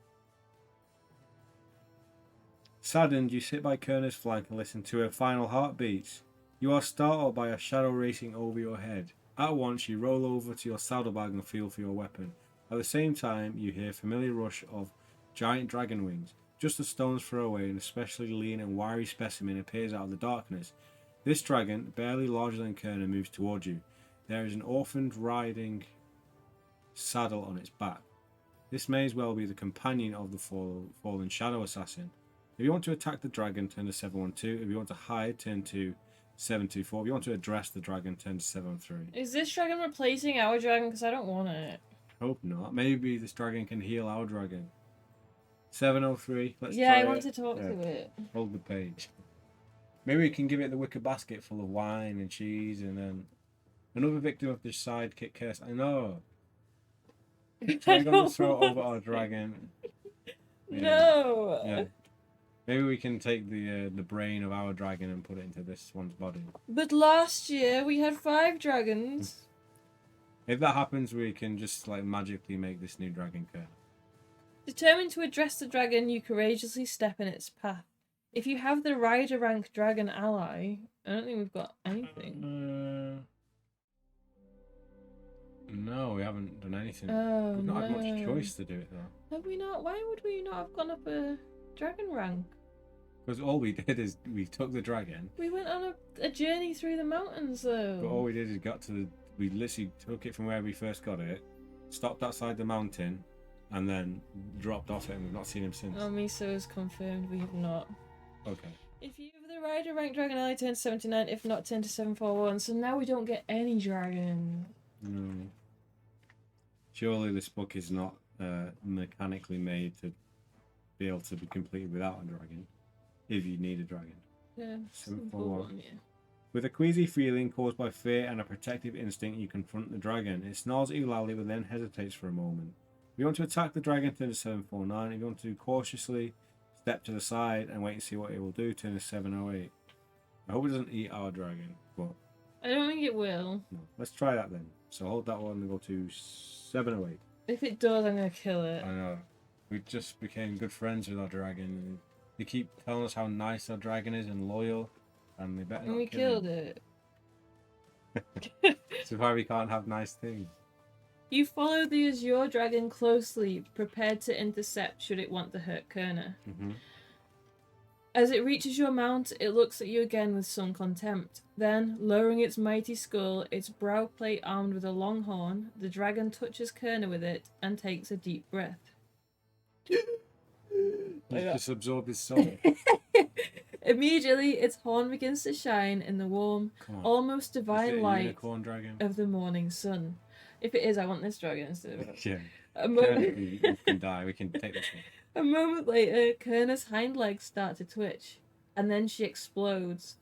Saddened, you sit by Kerner's flank and listen to her final heartbeats. You are startled by a shadow racing over your head. At once, you roll over to your saddlebag and feel for your weapon. At the same time, you hear a familiar rush of giant dragon wings. Just a stone's throw away, an especially lean and wiry specimen appears out of the darkness. This dragon, barely larger than Kerner, moves towards you. There is an orphaned riding saddle on its back. This may as well be the companion of the fallen shadow assassin. If you want to attack the dragon, turn to 712. If you want to hide, turn to 724. If you want to address the dragon, turn to 703. Is this dragon replacing our dragon? Because I don't want it. Hope not. Maybe this dragon can heal our dragon. 703. Let's try I it. want to talk to it. Hold the page. Maybe we can give it the wicker basket full of wine and cheese, and then another victim of the sidekick curse. I know. We're going to throw it over our dragon. Yeah. No. Yeah. Maybe we can take the brain of our dragon and put it into this one's body. But last year we had 5 dragons. If that happens, we can just like magically make this new dragon curse. Determined to address the dragon, you courageously step in its path. If you have the rider rank dragon ally, I don't think we've got anything. No, we haven't done anything. Oh, We've not had much no. choice to do it though. Have we not? Why would we not have gone up a dragon rank? Because all we did is we took the dragon. We went on a journey through the mountains though. But all we did is we literally took it from where we first got it, stopped outside the mountain, and then dropped off it, and we've not seen him since. Oh, Miso has confirmed we have not. Okay. If you have the rider rank dragon ally, turn to 79. If not, turn to 741. So now we don't get any dragon. No. Surely this book is not mechanically made to be able to be completed without a dragon. If you need a dragon. Yeah, 741. yeah. With a queasy feeling caused by fear and a protective instinct, you confront the dragon. It snarls at you loudly, but then hesitates for a moment. If you want to attack the dragon, turn to 749. If you want to cautiously step to the side and wait and see what it will do, turn to 708. I hope it doesn't eat our dragon, but I don't think it will. no. Let's try that then. So hold that one and go to 708. If it does, I'm gonna kill it. I know. We just became good friends with our dragon. And they keep telling us how nice our dragon is and loyal, and they better And not we kill killed him. it. So why we can't have nice things? You follow the Azure dragon closely, prepared to intercept should it want to hurt Kerner. Mm-hmm. As it reaches your mount, it looks at you again with some contempt. Then, lowering its mighty skull, its brow plate armed with a long horn, the dragon touches Kerner with it and takes a deep breath. Just absorb his soul. Immediately, its horn begins to shine in the warm, Come on. almost Is it divine a light unicorn dragon? of the morning sun. If it is, I want this dragon instead of it. Yeah. A moment, We can die. We can take this one. a moment later, Kerner's hind legs start to twitch, and then she explodes.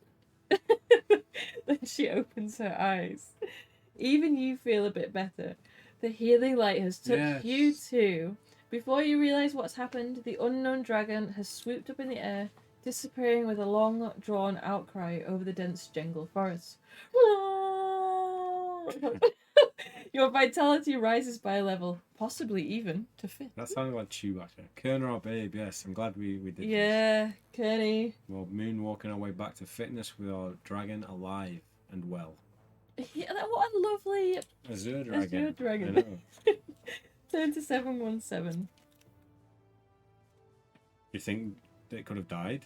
Then she opens her eyes. Even you feel a bit better. The healing light has touched Yes. you too. Before you realise what's happened, the unknown dragon has swooped up in the air, disappearing with a long, drawn outcry over the dense jungle forest. Your vitality rises by a level, possibly even to 5th. That sounded like Chewbacca. Kerner, our babe, yes. I'm glad we did this. Yeah, Kenny. Well, moonwalking our way back to fitness with our dragon alive and well. Yeah, what a lovely Azure dragon. Azure dragon. I know. turn to 717. You think it could have died?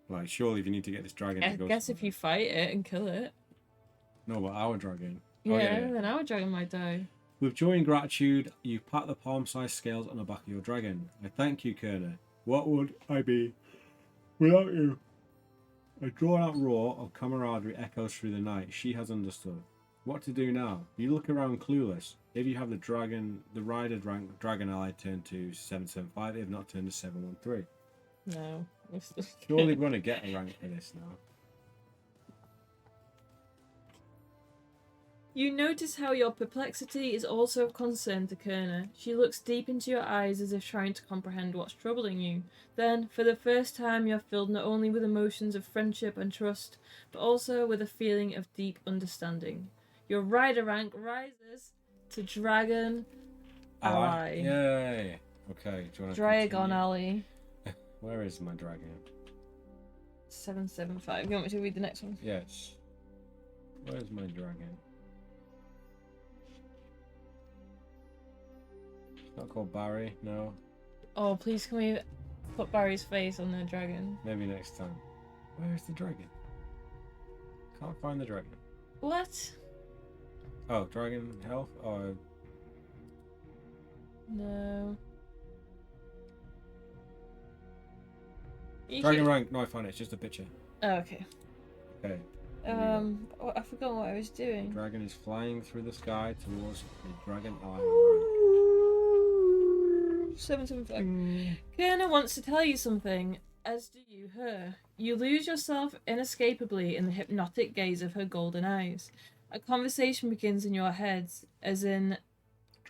Like, surely if you need to get this dragon I to go guess somewhere. if you fight it and kill it. No, but our dragon. Yeah, Oh, yeah. then our dragon might die. With joy and gratitude, you pat the palm-sized scales on the back of your dragon. I thank you, Kerner. What would I be without you? A drawn-out roar of camaraderie echoes through the night. She has understood. What to do now? You look around clueless. If you have the rider rank dragon ally, turn to 775. If not, turn to 713. No. Surely we're going to get a rank for this now. You notice how your perplexity is also of concern to Kerner. She looks deep into your eyes as if trying to comprehend what's troubling you. Then, for the first time, you're filled not only with emotions of friendship and trust, but also with a feeling of deep understanding. Your rider rank rises to Dragon Ally. Yay! Okay, do you want to Dragon Ally. Where is my dragon? 775. You want me to read the next one? Yes. Where's my dragon? It's not called Barry, no. Oh, please can we put Barry's face on the dragon? Maybe next time. Where's the dragon? Can't find the dragon. What? Oh, dragon health? Oh, No. You dragon keep- rank. No, I found it. It's just a picture. Oh, okay. Okay. Oh, I forgot what I was doing. Dragon is flying through the sky towards the dragon island. 775. Kerner wants to tell you something, as do you her. You lose yourself inescapably in the hypnotic gaze of her golden eyes. A conversation begins in your heads,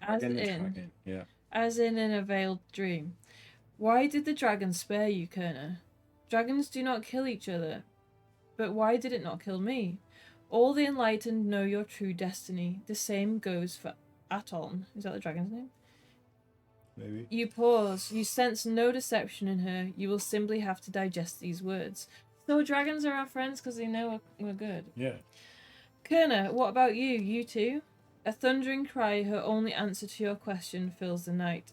Dragon. Yeah. as in a veiled dream. Why did the dragon spare you, Kerner? Dragons do not kill each other. But why did it not kill me? All the enlightened know your true destiny. The same goes for Aton. Is that the dragon's name? Maybe. You pause. You sense no deception in her. You will simply have to digest these words. So dragons are our friends because they know we're good. Yeah. Kerner, what about you? You too? A thundering cry, her only answer to your question, fills the night.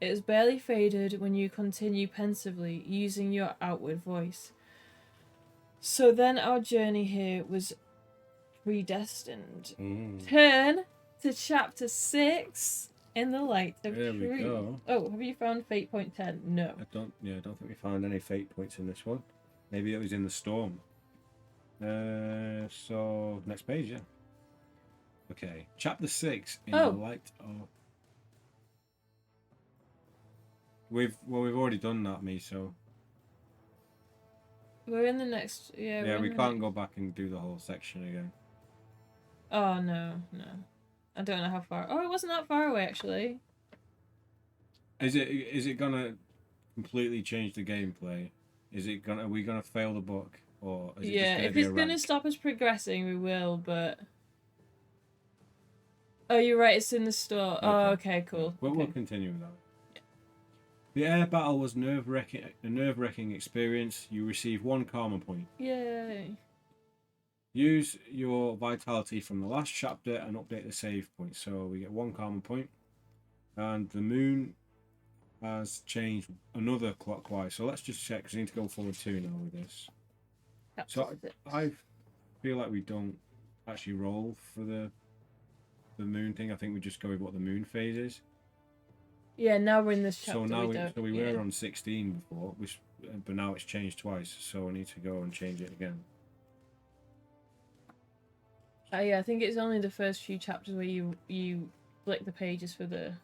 It has barely faded when you continue pensively, using your outward voice. So then our journey here was predestined. Turn to chapter 6 in the light of There we truth. go. Oh, have you found fate point 10? No. I don't think we found any fate points in this one. Maybe it was in the storm. So next page, yeah. Okay, chapter 6 in Oh. the light of. We've already done that, me. So We're in the next. Yeah, yeah, we can't go back and do the whole section again. Oh, no. I don't know how far. Oh, it wasn't that far away, actually. Is it gonna completely change the gameplay? Are we gonna fail the book, or is it Yeah, just gonna if be it's a going to rank? stop us progressing, we will, but. Oh, you're right, it's in the store. Oh, okay, cool. We'll Okay. continue with that. The air battle was a nerve-wracking experience. You receive 1 karma point. Yay. Use your vitality from the last chapter and update the save point. So we get 1 karma point. And the moon has changed another clockwise. So let's just check, because we need to go forward 2 now with this. So I feel like we don't actually roll for the moon thing. I think we just go with what the moon phase is. Yeah, now we're in this chapter. So now we yeah. were on 16 before, but now it's changed twice. So I need to go and change it again. Yeah, I think it's only the first few chapters where you flick the pages for the.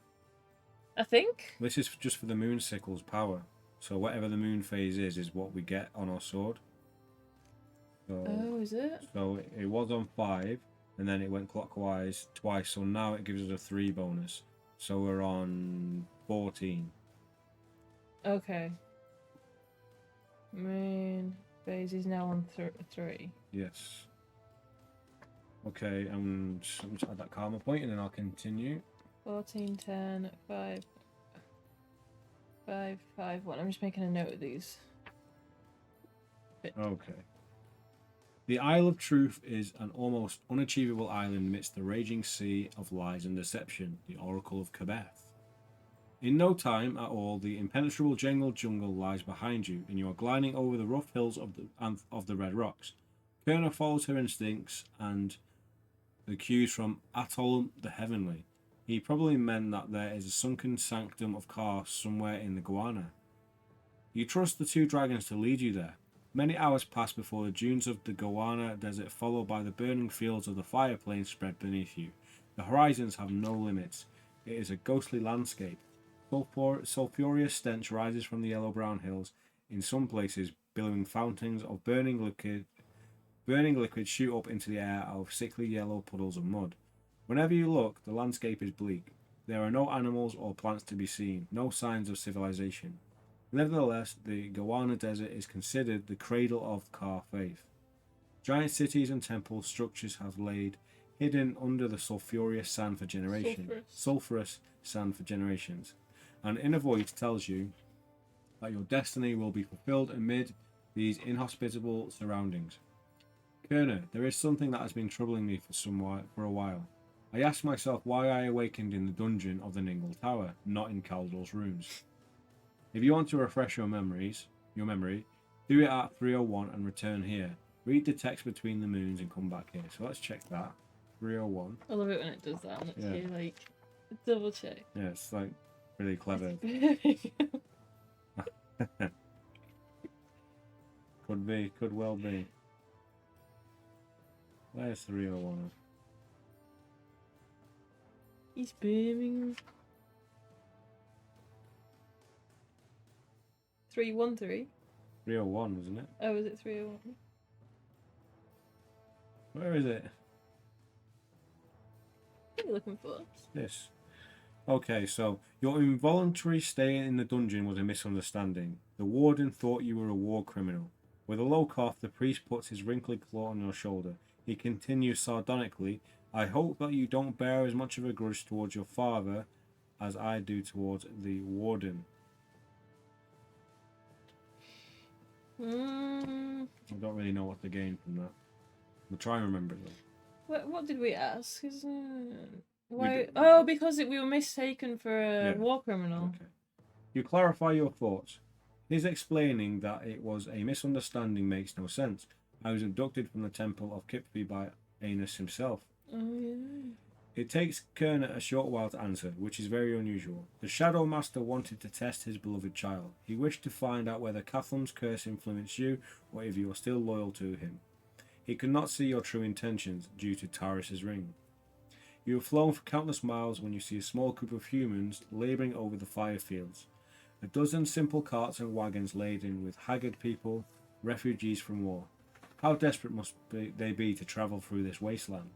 I think. This is just for the moon sickle's power. So whatever the moon phase is what we get on our sword. So, Oh, is it? So it was on 5, and then it went clockwise twice. So now it gives us a 3 bonus. So we're on 14. Okay. Moon phase is now on 3. Yes. Okay, and I'm just add that karma point, and then I'll continue. 14, 10, 5, 5, 5, 1. I'm just making a note of these. Okay. The Isle of Truth is an almost unachievable island amidst the raging sea of lies and deception, the Oracle of Kabeth. In no time at all, the impenetrable jungle lies behind you, and you are gliding over the rough hills of the Red Rocks. Kerner follows her instincts and the cues from Atoll the Heavenly. He probably meant that there is a sunken sanctum of Kar somewhere in the Goanna. You trust the 2 dragons to lead you there. Many hours pass before the dunes of the Goanna desert, followed by the burning fields of the Fire Plains, spread beneath you. The horizons have no limits. It is a ghostly landscape. Sulphurous stench rises from the yellow-brown hills. In some places, billowing fountains of burning liquid shoot up into the air out of sickly yellow puddles of mud. Whenever you look, the landscape is bleak. There are no animals or plants to be seen, no signs of civilization. Nevertheless, the Goanna Desert is considered the cradle of Kar faith. Giant cities and temple structures have laid hidden under the sulphurous sand for generations. An inner voice tells you that your destiny will be fulfilled amid these inhospitable surroundings. Kerner, there is something that has been troubling me for a while. I ask myself why I awakened in the dungeon of the Ningle Tower, not in Caldor's rooms. If you want to refresh your memory, do it at 301 and return here. Read the text between the moons and come back here. So let's check that. 301. I love it when it does that and it's Yeah. here, like, double check. Yeah, it's like really clever. Could well be. Where's 301? He's beaming. 313? 301, wasn't it? Oh, is it 301? Where is it? What are you looking for? This. Okay, so your involuntary stay in the dungeon was a misunderstanding. The warden thought you were a war criminal. With a low cough, the priest puts his wrinkly claw on your shoulder. He continues sardonically, I hope that you don't bear as much of a grudge towards your father as I do towards the warden. I don't really know what to gain from that. I'll try and remember it though. What did we ask? Why? Oh, because we were mistaken for a Yeah. war criminal. Okay. You clarify your thoughts. His explaining that it was a misunderstanding makes no sense. I was abducted from the temple of Kipfi by Anus himself. Oh, yeah. It takes Kerner a short while to answer, which is very unusual. The Shadow Master wanted to test his beloved child. He wished to find out whether Cathlum's curse influenced you, or if you are still loyal to him. He could not see your true intentions, due to Taris's ring. You have flown for countless miles when you see a small group of humans labouring over the fire fields. A dozen simple carts and wagons laden with haggard people, refugees from war. How desperate must they be to travel through this wasteland?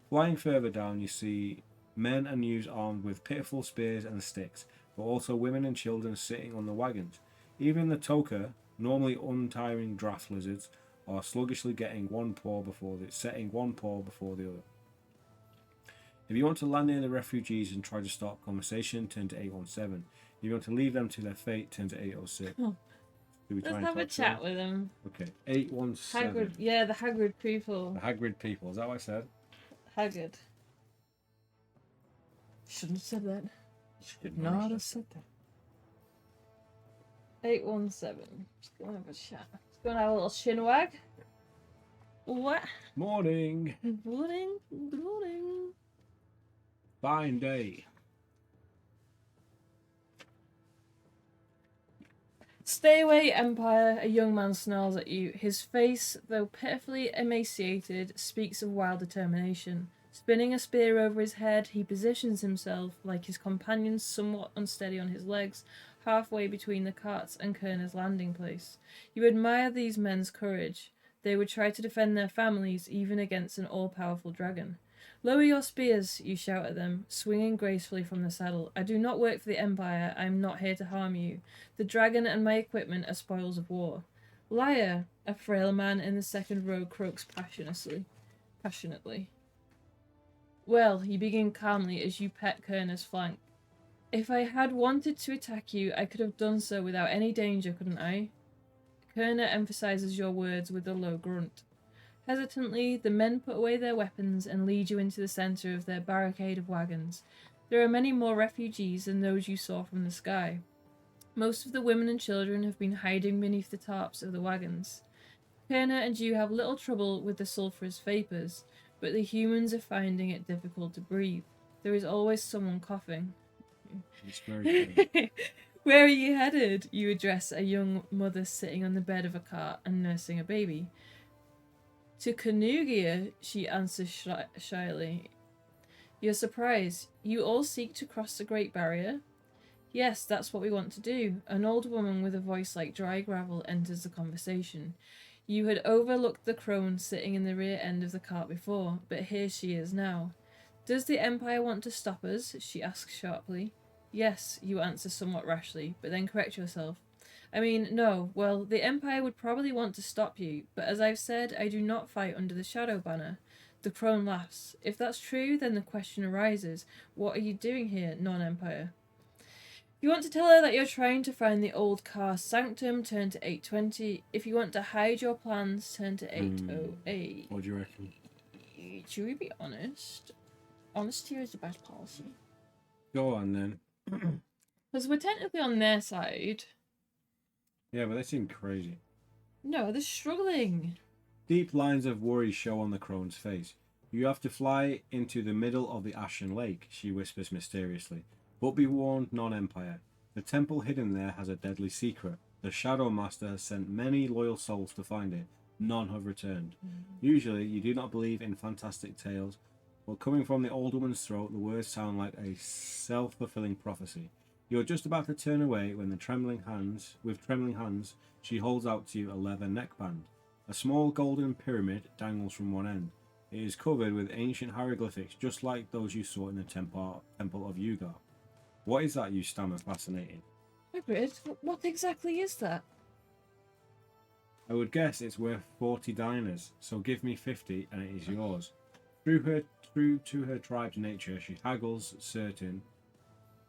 Flying further down, you see men and youths armed with pitiful spears and sticks, but also women and children sitting on the wagons. Even the Toka, normally untiring draft lizards, are sluggishly setting one paw before the other. If you want to land near the refugees and try to start conversation, turn to 817. If you want to leave them to their fate, turn to 806. Oh. Do we try Let's and have a talk to chat them? with them. Okay, 817. Hagrid, yeah, the Hagrid people. The Hagrid people, is that what I said? Hagrid. Shouldn't have said that. Should Not have said that. 817. Let's go and have a chat. Let's go and have a little chinwag. What? Morning. Morning. Good morning. Fine day. Stay away, Empire, a young man snarls at you. His face, though pitifully emaciated, speaks of wild determination. Spinning a spear over his head, he positions himself, like his companions somewhat unsteady on his legs, halfway between the carts and Kerner's landing place. You admire these men's courage. They would try to defend their families, even against an all-powerful dragon. Lower your spears, you shout at them, swinging gracefully from the saddle. I do not work for the Empire. I am not here to harm you. The dragon and my equipment are spoils of war. Liar, a frail man in the second row croaks passionately. Well, you begin calmly as you pet Kerner's flank. If I had wanted to attack you, I could have done so without any danger, couldn't I? Kerner emphasizes your words with a low grunt. Hesitantly, the men put away their weapons and lead you into the center of their barricade of wagons. There are many more refugees than those you saw from the sky. Most of the women and children have been hiding beneath the tarps of the wagons. Kerner and you have little trouble with the sulphurous vapors, but the humans are finding it difficult to breathe. There is always someone coughing. It's very true. Where are you headed? You address a young mother sitting on the bed of a cart and nursing a baby. To Canugia, she answers shyly. You're surprised. You all seek to cross the Great Barrier? Yes, that's what we want to do. An old woman with a voice like dry gravel enters the conversation. You had overlooked the crone sitting in the rear end of the cart before, but here she is now. Does the Empire want to stop us? She asks sharply. Yes, you answer somewhat rashly, but then correct yourself. I mean, no, well, the Empire would probably want to stop you, but as I've said, I do not fight under the Shadow Banner. The crone laughs. If that's true, then the question arises, what are you doing here, non-Empire? If you want to tell her that you're trying to find the old car sanctum, turn to 820. If you want to hide your plans, turn to 808. What do you reckon? Should we be honest? Honesty is the best policy. Go on then. Because we're technically on their side. Yeah, but they seem crazy. No, they're struggling. Deep lines of worry show on the crone's face. You have to fly into the middle of the Ashen Lake, she whispers mysteriously. But be warned, non-Empire. The temple hidden there has a deadly secret. The Shadow Master has sent many loyal souls to find it. None have returned. Usually, you do not believe in fantastic tales, but coming from the old woman's throat, the words sound like a self-fulfilling prophecy. You are just about to turn away when with trembling hands, she holds out to you a leather neckband. A small golden pyramid dangles from one end. It is covered with ancient hieroglyphics, just like those you saw in the temple of Ugar. What is that, you stammer, fascinated? Hagrid, what exactly is that? I would guess it's worth 40 diners, so give me 50 and it is yours. True to her tribe's nature, she haggles, certain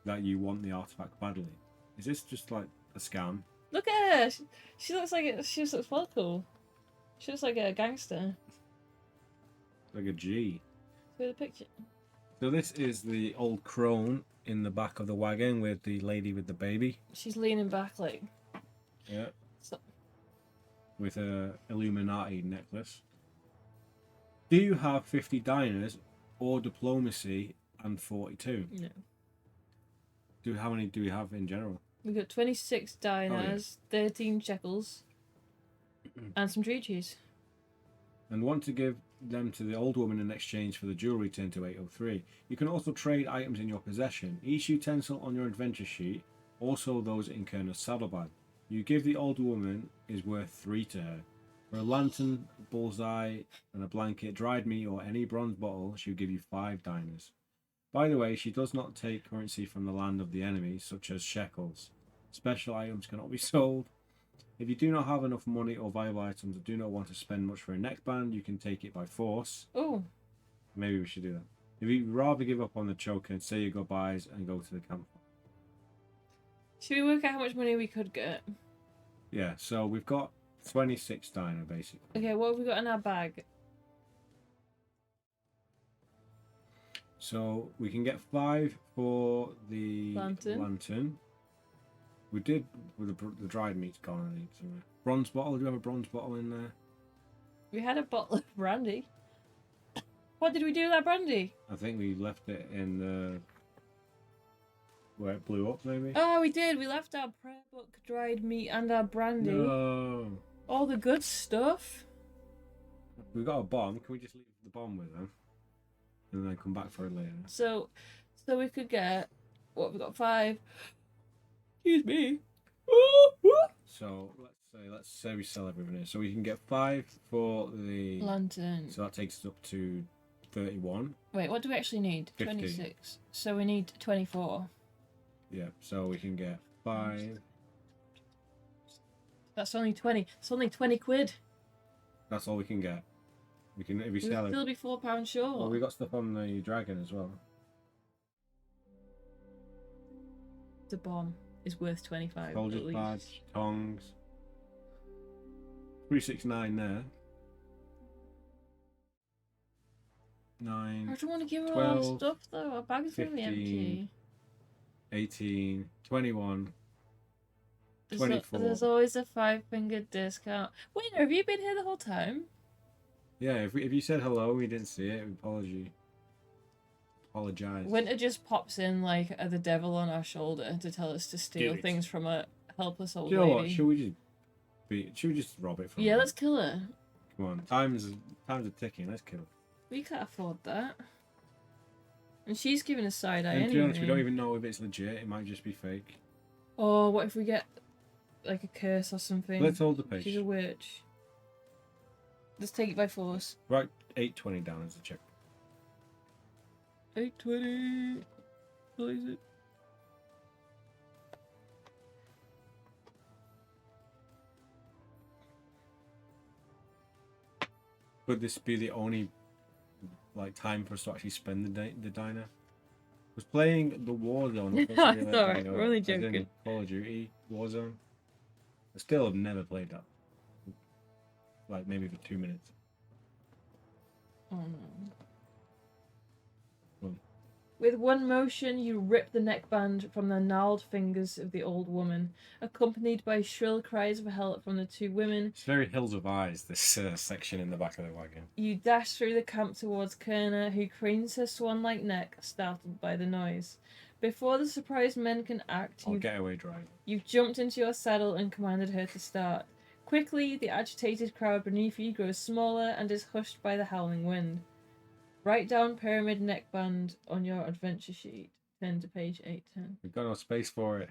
that you want the artifact badly. Is this just like a scam? Look at her! She looks like she looks well cool. She looks like a gangster. Like a G. Look at the picture. So this is the old crone in the back of the wagon with the lady with the baby. She's leaning back like... Yeah. So... With a Illuminati necklace. Do you have 50 diners or diplomacy and 42? No. How many do we have in general? We've got 26 diners, 13 shekels, and some tree cheese. And want to give them to the old woman in exchange for the jewelry turned to 803. You can also trade items in your possession. Each utensil on your adventure sheet, also those in Kerner's saddlebag. You give the old woman is worth 3 to her. For a lantern, a bullseye, and a blanket, dried meat, or any bronze bottle, she'll give you 5 diners. By the way, she does not take currency from the land of the enemy, such as shekels. Special items cannot be sold. If you do not have enough money or valuable items or do not want to spend much for a neckband, you can take it by force. Oh. Maybe we should do that. If you'd rather give up on the choker and say your goodbyes and go to the camp. Should we work out how much money we could get? Yeah, so we've got 26 diner, basically. Okay, what have we got in our bag? So we can get 5 for the lantern. We did with the dried meat's gone. I think somewhere. Bronze bottle. Do you have a bronze bottle in there? We had a bottle of brandy. What did we do with that brandy? I think we left it in the where it blew up, maybe. Oh, we did. We left our prayer book, dried meat, and our brandy. No. All the good stuff. We've got a bomb. Can we just leave the bomb with them, and then come back for it later? So we could get what have we got 5. Excuse me. So let's say we sell everything here. So we can get 5 for the lantern. So that takes us up to 31. Wait, what do we actually need? 50. 26. So we need 24. Yeah. So we can get 5. That's only 20. It's only 20 quid. That's all we can get. We can if we We'll sell it. still be £4 short. Well, we got stuff on the dragon as well. The bomb is worth 25. Soldier's at least. badge, tongs. 369 there. 9, I don't want to give her 12, all our stuff though. Our bag's going to be 15, empty. 18, 21, There's 24. There's always a 5-finger discount. Wait, have you been here the whole time? Yeah, if you said hello, we didn't see it. Apologize. Winter just pops in like the devil on our shoulder to tell us to steal Dude. things from a helpless old Do you know what? lady. Should we just rob it from Yeah, her? let's kill her. Come on, time's are ticking. Let's kill her. We can't afford that. And she's giving us side eye And to be honest, we don't anyway. even know if it's legit. It might just be fake. Oh, what if we get like a curse or something? Let's hold the page. She's a witch. Let's take it by force. Right, 820 down as the check. 820. What is it? Could this be the only time for us to actually spend the diner? Was playing the Warzone. It's alright, we're only joking. Call of Duty Warzone. I still have never played that. Like maybe for 2 minutes. Oh no. Well, With one motion, you rip the neckband from the gnarled fingers of the old woman, accompanied by shrill cries for help from the two women. it's very Hills of Eyes, this section in the back of the wagon. You dash through the camp towards Kerner, who cranes her swan-like neck, startled by the noise. Before the surprised men can act, Getaway drive. you've jumped into your saddle and commanded her to start. Quickly, the agitated crowd beneath you grows smaller and is hushed by the howling wind. Write down pyramid neckband on your adventure sheet. Turn to page 810. We've got no space for it.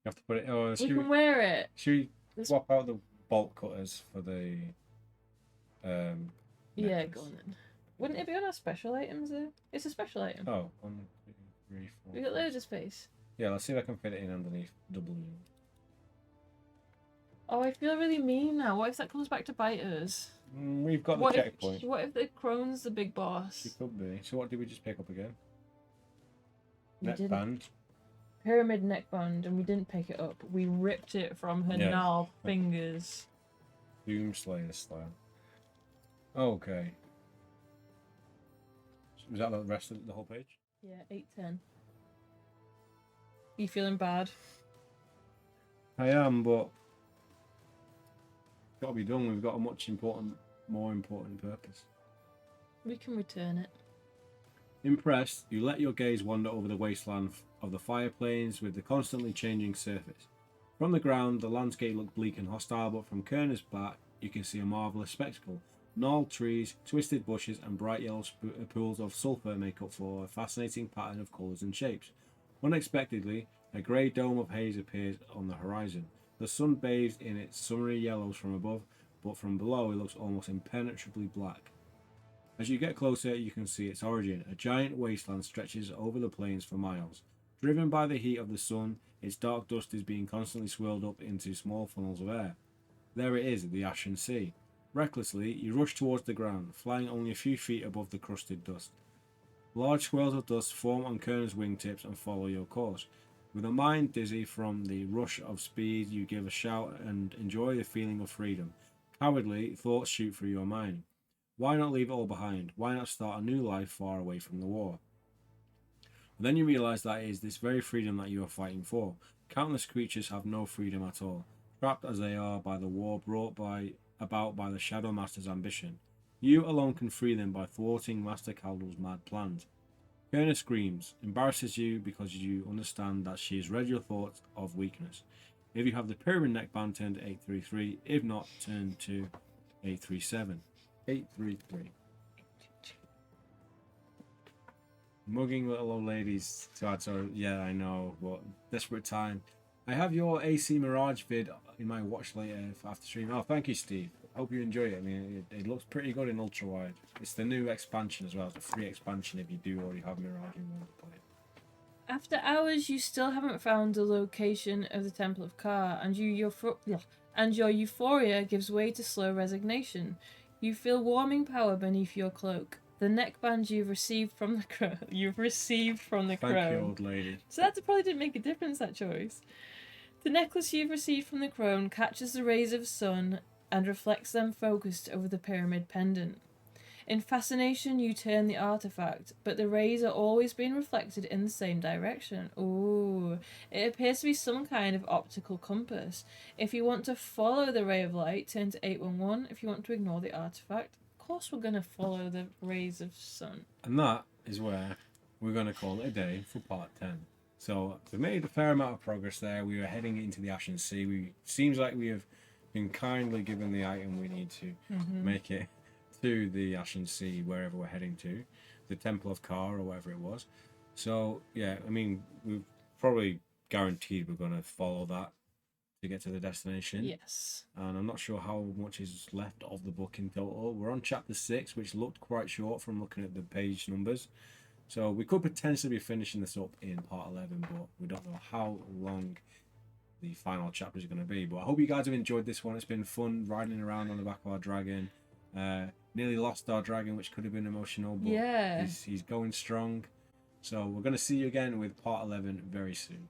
You have to put it. Oh, We should can wear it. we swap out the bolt cutters for the? Yeah, necklace? go on then. Wouldn't it be on our special items though? It's a special item. Oh, 1, 2, 3, 4. We got loads of space. Yeah, let's see if I can fit it in underneath W. Oh, I feel really mean now. What if that comes back to bite us? We've got the What checkpoint. What if the crone's the big boss? It could be. So what did we just pick up again? We didn't. Neckband. Pyramid neckband, and we didn't pick it up. We ripped it from her Yeah. gnarled fingers. Doomslayer style. Okay. Was that the rest of the whole page? Yeah, 810. You feeling bad? I am, but got to be done. We've got a more important purpose. We can return it. Impressed, you let your gaze wander over the wasteland of the fire plains with the constantly changing surface. From the ground, the landscape looked bleak and hostile, but from Kerner's back, you can see a marvellous spectacle. Gnarled trees, twisted bushes, and bright yellow pools of sulphur make up for a fascinating pattern of colours and shapes. Unexpectedly, a grey dome of haze appears on the horizon. The sun bathes in its summery yellows from above, but from below it looks almost impenetrably black. As you get closer, you can see its origin. A giant wasteland stretches over the plains for miles. Driven by the heat of the sun, its dark dust is being constantly swirled up into small funnels of air. There it is, the Ashen Sea. Recklessly, you rush towards the ground, flying only a few feet above the crusted dust. Large swirls of dust form on Kerner's wingtips and follow your course. With a mind dizzy from the rush of speed, you give a shout and enjoy the feeling of freedom. Cowardly, thoughts shoot through your mind. Why not leave it all behind? Why not start a new life far away from the war? And then you realise that it is this very freedom that you are fighting for. Countless creatures have no freedom at all, trapped as they are by the war brought about by the Shadow Master's ambition. You alone can free them by thwarting Master Caldwell's mad plans. Kerner screams, embarrasses you because you understand that she has read your thoughts of weakness. If you have the pyramid neckband, turn to 833. If not, turn to 837. 833. Mugging little old ladies to add, so yeah, I know, but desperate time. I have your AC Mirage vid in my watch later after stream. Oh, thank you, Steve. Hope you enjoy it. I mean, it looks pretty good in ultra wide. It's the new expansion as well. It's a free expansion if you do already have Mirage and want to play it. After hours, you still haven't found the location of the Temple of Ka, and your euphoria gives way to slow resignation. You feel warming power beneath your cloak. The neckband you've received from the crow. Thank you, old lady. So that probably didn't make a difference, that choice. The necklace you've received from the crone catches the rays of sun and reflects them focused over the pyramid pendant. In fascination, you turn the artifact, but the rays are always being reflected in the same direction. Ooh, it appears to be some kind of optical compass. If you want to follow the ray of light, turn to 811. If you want to ignore the artifact, of course we're going to follow the rays of sun. And that is where we're going to call it a day for part 10. So we've made a fair amount of progress there. We are heading into the Ashen Sea. Seems like we have been kindly given the item we need to make it to the Ashen Sea, wherever we're heading to, the Temple of Ka or whatever it was. So yeah, I mean, we've probably guaranteed we're going to follow that to get to the destination. Yes. And I'm not sure how much is left of the book in total. We're on chapter 6, which looked quite short from looking at the page numbers. So we could potentially be finishing this up in part 11, but we don't know how long the final chapter is going to be. But I hope you guys have enjoyed this one. It's been fun riding around on the back of our dragon. Nearly lost our dragon, which could have been emotional, but yeah, he's going strong. So we're going to see you again with part 11 very soon.